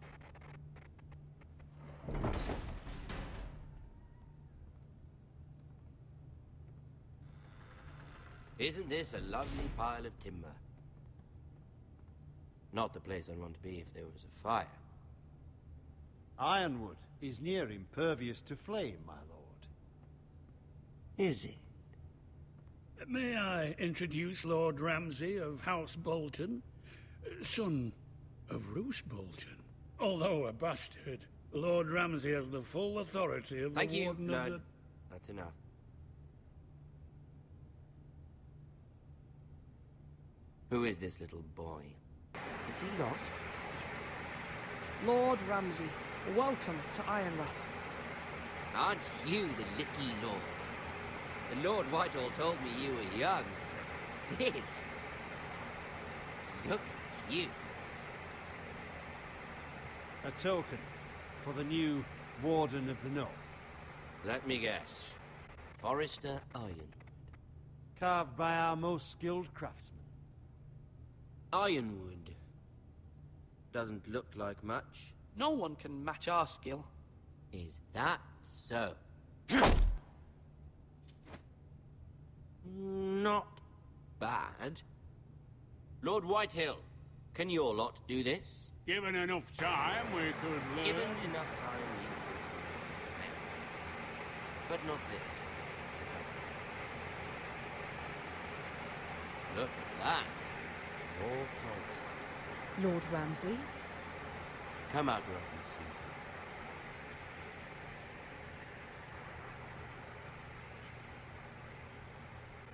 Isn't this a lovely pile of timber? Not the place I'd want to be if there was a fire. Ironwood is near impervious to flame, my lord. Is it? May I introduce Lord Ramsay of House Bolton, son of Roose Bolton? Although a bastard, Lord Ramsay has the full authority of Thank the you, Warden Lord. of the... That's enough. Who is this little boy? Is he lost? Lord Ramsay, welcome to Ironrath. Aren't you the little lord? The Lord Whitehall told me you were young. Yes. Look at you. A token for the new Warden of the North. Let me guess. Forrester Ironwood. Carved by our most skilled craftsmen. Ironwood. Doesn't look like much. No one can match our skill. Is that so? Not bad. Lord Whitehill, can your lot do this? Given enough time, we could learn. Given enough time, we could do many things. But not this. Look at that. More forest. Lord Ramsay? Come out where I can see you.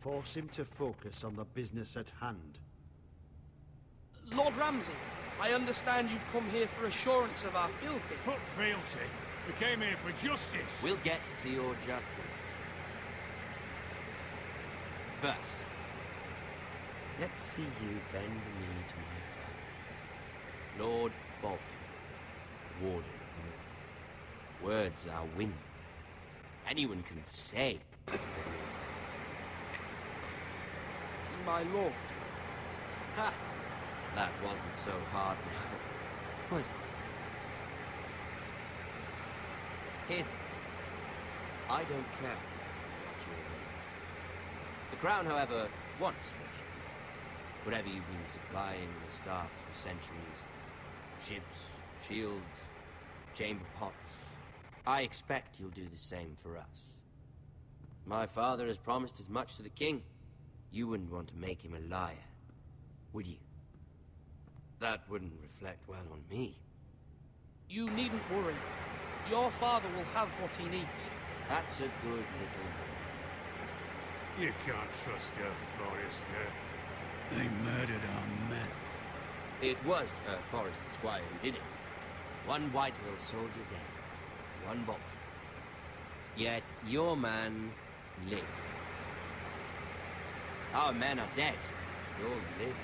Force him to focus on the business at hand. Lord Ramsay, I understand you've come here for assurance of our fealty. Fuck fealty. We came here for justice. We'll get to your justice. First, let's see you bend the knee to my father. Lord Bolton, Warden of the North. Words are wind. Anyone can say they're loyal. My lord. Ha! That wasn't so hard now, was it? Here's the thing. I don't care about your lord. The Crown, however, wants what you know. Whatever you've been supplying the Starks for centuries. Ships, shields, chamber pots. I expect you'll do the same for us. My father has promised as much to the king. You wouldn't want to make him a liar, would you? That wouldn't reflect well on me. You needn't worry. Your father will have what he needs. That's a good little boy. You can't trust her, Forrester. They murdered our men. It was Forrester Squire who did it. One Whitehill soldier dead. one bolt. Yet your man lived. Our men are dead. Yours lived.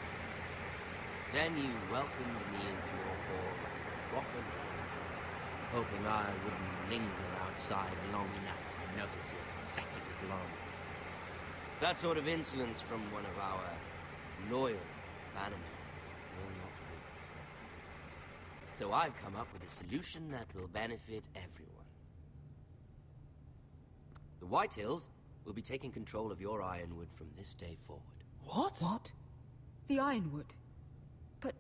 Then you welcomed me into your hall like a proper lord, hoping I wouldn't linger outside long enough to notice your pathetic little army. That sort of insolence from one of our loyal bannermen will not do. So I've come up with a solution that will benefit everyone. The Whitehills will be taking control of your Ironwood from this day forward. What? What? The Ironwood? But...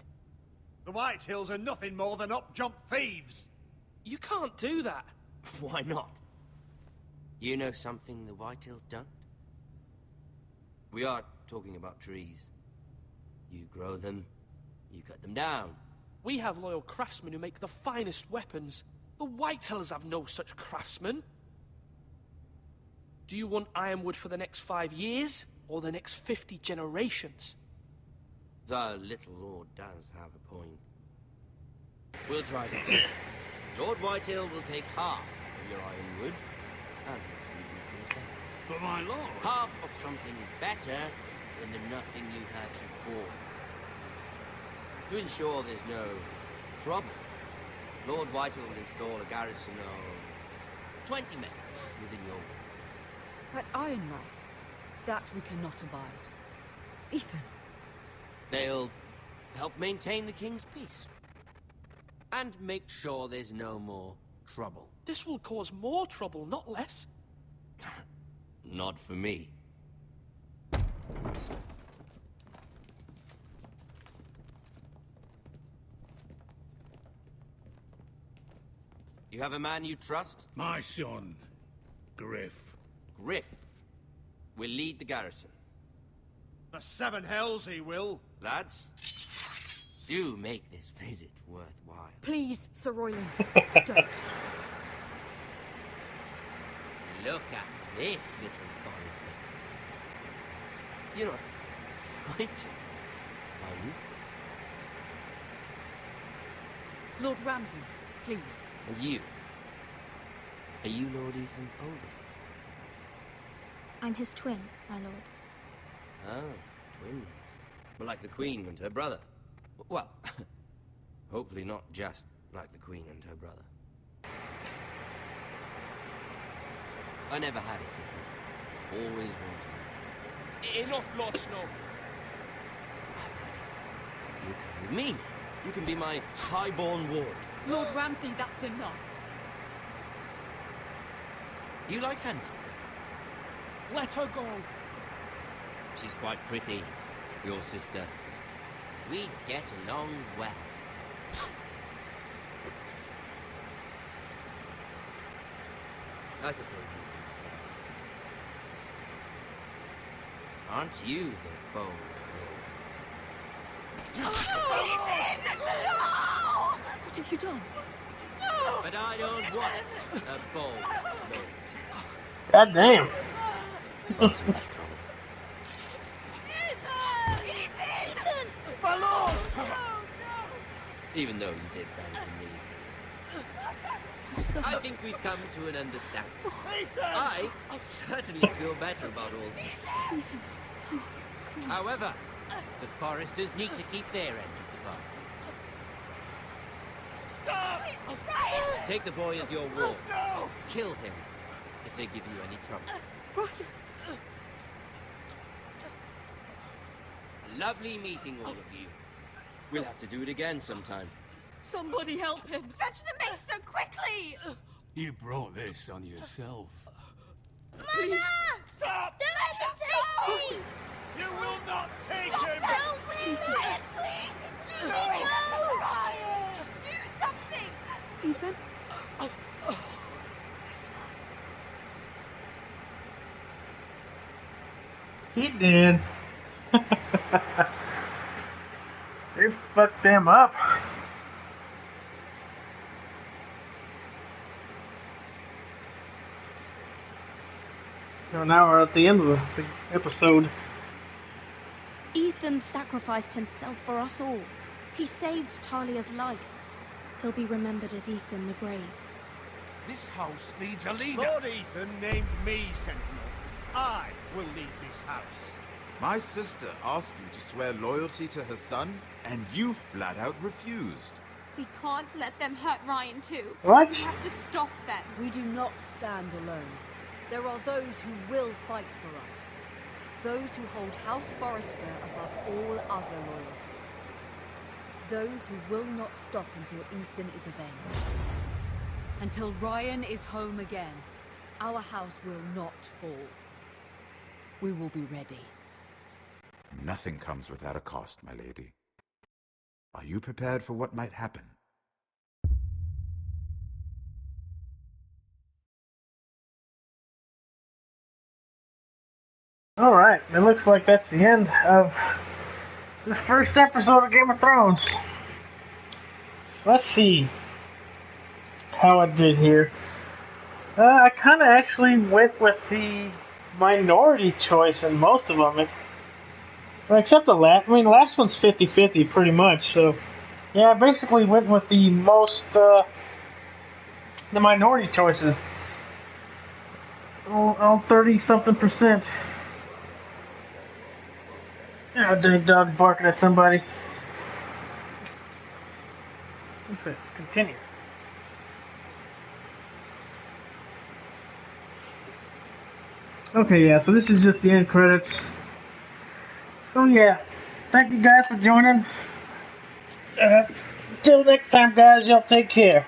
The Whitehills are nothing more than up-jump thieves! You can't do that. Why not? You know something the Whitehills don't? We are talking about trees. You grow them, you cut them down. We have loyal craftsmen who make the finest weapons. The Whitehills have no such craftsmen. Do you want Ironwood for the next 5 years, or the next 50 generations? The little lord does have a point. We'll try this. Lord Whitehill will take half of your Ironwood, and we'll see who feels better. But my lord... Half of something is better than the nothing you had before. To ensure there's no trouble, Lord Whitehill will install a garrison of 20 men within your walls. At Ironrath, that we cannot abide. Ethan. They'll help maintain the king's peace. And make sure there's no more trouble. This will cause more trouble, not less. Not for me. You have a man you trust? My son, Griff. Griff will lead the garrison. The seven hells he will. Lads, do make this visit worthwhile. Please, Sir Royland, don't. Look at this, little Forester. You're not frightened, are you? Lord Ramsay, please. And you? Are you Lord Ethan's older sister? I'm his twin, my lord. Oh, twins. But like the Queen and her brother. Well, hopefully not just like the Queen and her brother. I never had a sister. Always wanted one. Enough, Lord Snow. You come with me. You can be my highborn ward. Lord Ramsay, that's enough. Do you like hunting? Let her go. She's quite pretty, your sister. We'd get along well. I suppose you can stay. Aren't you the bold lord? What have you done? But I don't want a bold lord. God damn. Far too much trouble. Ethan! My lord! Even though you did abandon me. I think we've come to an understanding. I certainly feel better about all this. However, the Foresters need to keep their end of the bargain. Stop! Take the boy as your ward. No! Kill him if they give you any trouble. Brian! Lovely meeting all of you. We'll have to do it again sometime. Somebody help him! Fetch the mace so quickly! You brought this on yourself. Mama! Stop! Don't let him take me! You will not take Stop! him! Don't please! Ryan, please! No! No! Ryan! Do something! Ethan? He did. They fucked them up. So now we're at the end of the episode. Ethan sacrificed himself for us all. He saved Talia's life. He'll be remembered as Ethan the Brave. This house needs a leader. Lord Ethan named me Sentinel. I will lead this house. My sister asked you to swear loyalty to her son, and you flat out refused. We can't let them hurt Ryan too. What? We have to stop them. We do not stand alone. There are those who will fight for us. Those who hold House Forrester above all other loyalties. Those who will not stop until Ethan is avenged. Until Ryan is home again, our house will not fall. We will be ready. Nothing comes without a cost, my lady. Are you prepared for what might happen? Alright, it looks like that's the end of this first episode of Game of Thrones. Let's see how I did here. I kind of actually went with the minority choice in most of them. Except the last. I mean, the last one's 50-50 pretty much. So, yeah, I basically went with the most, the minority choices. All 30-something%. Yeah, dang dog's barking at somebody. Let's continue. Okay, yeah, so this is just the end credits. So yeah, thank you guys for joining. Till next time, guys, y'all take care.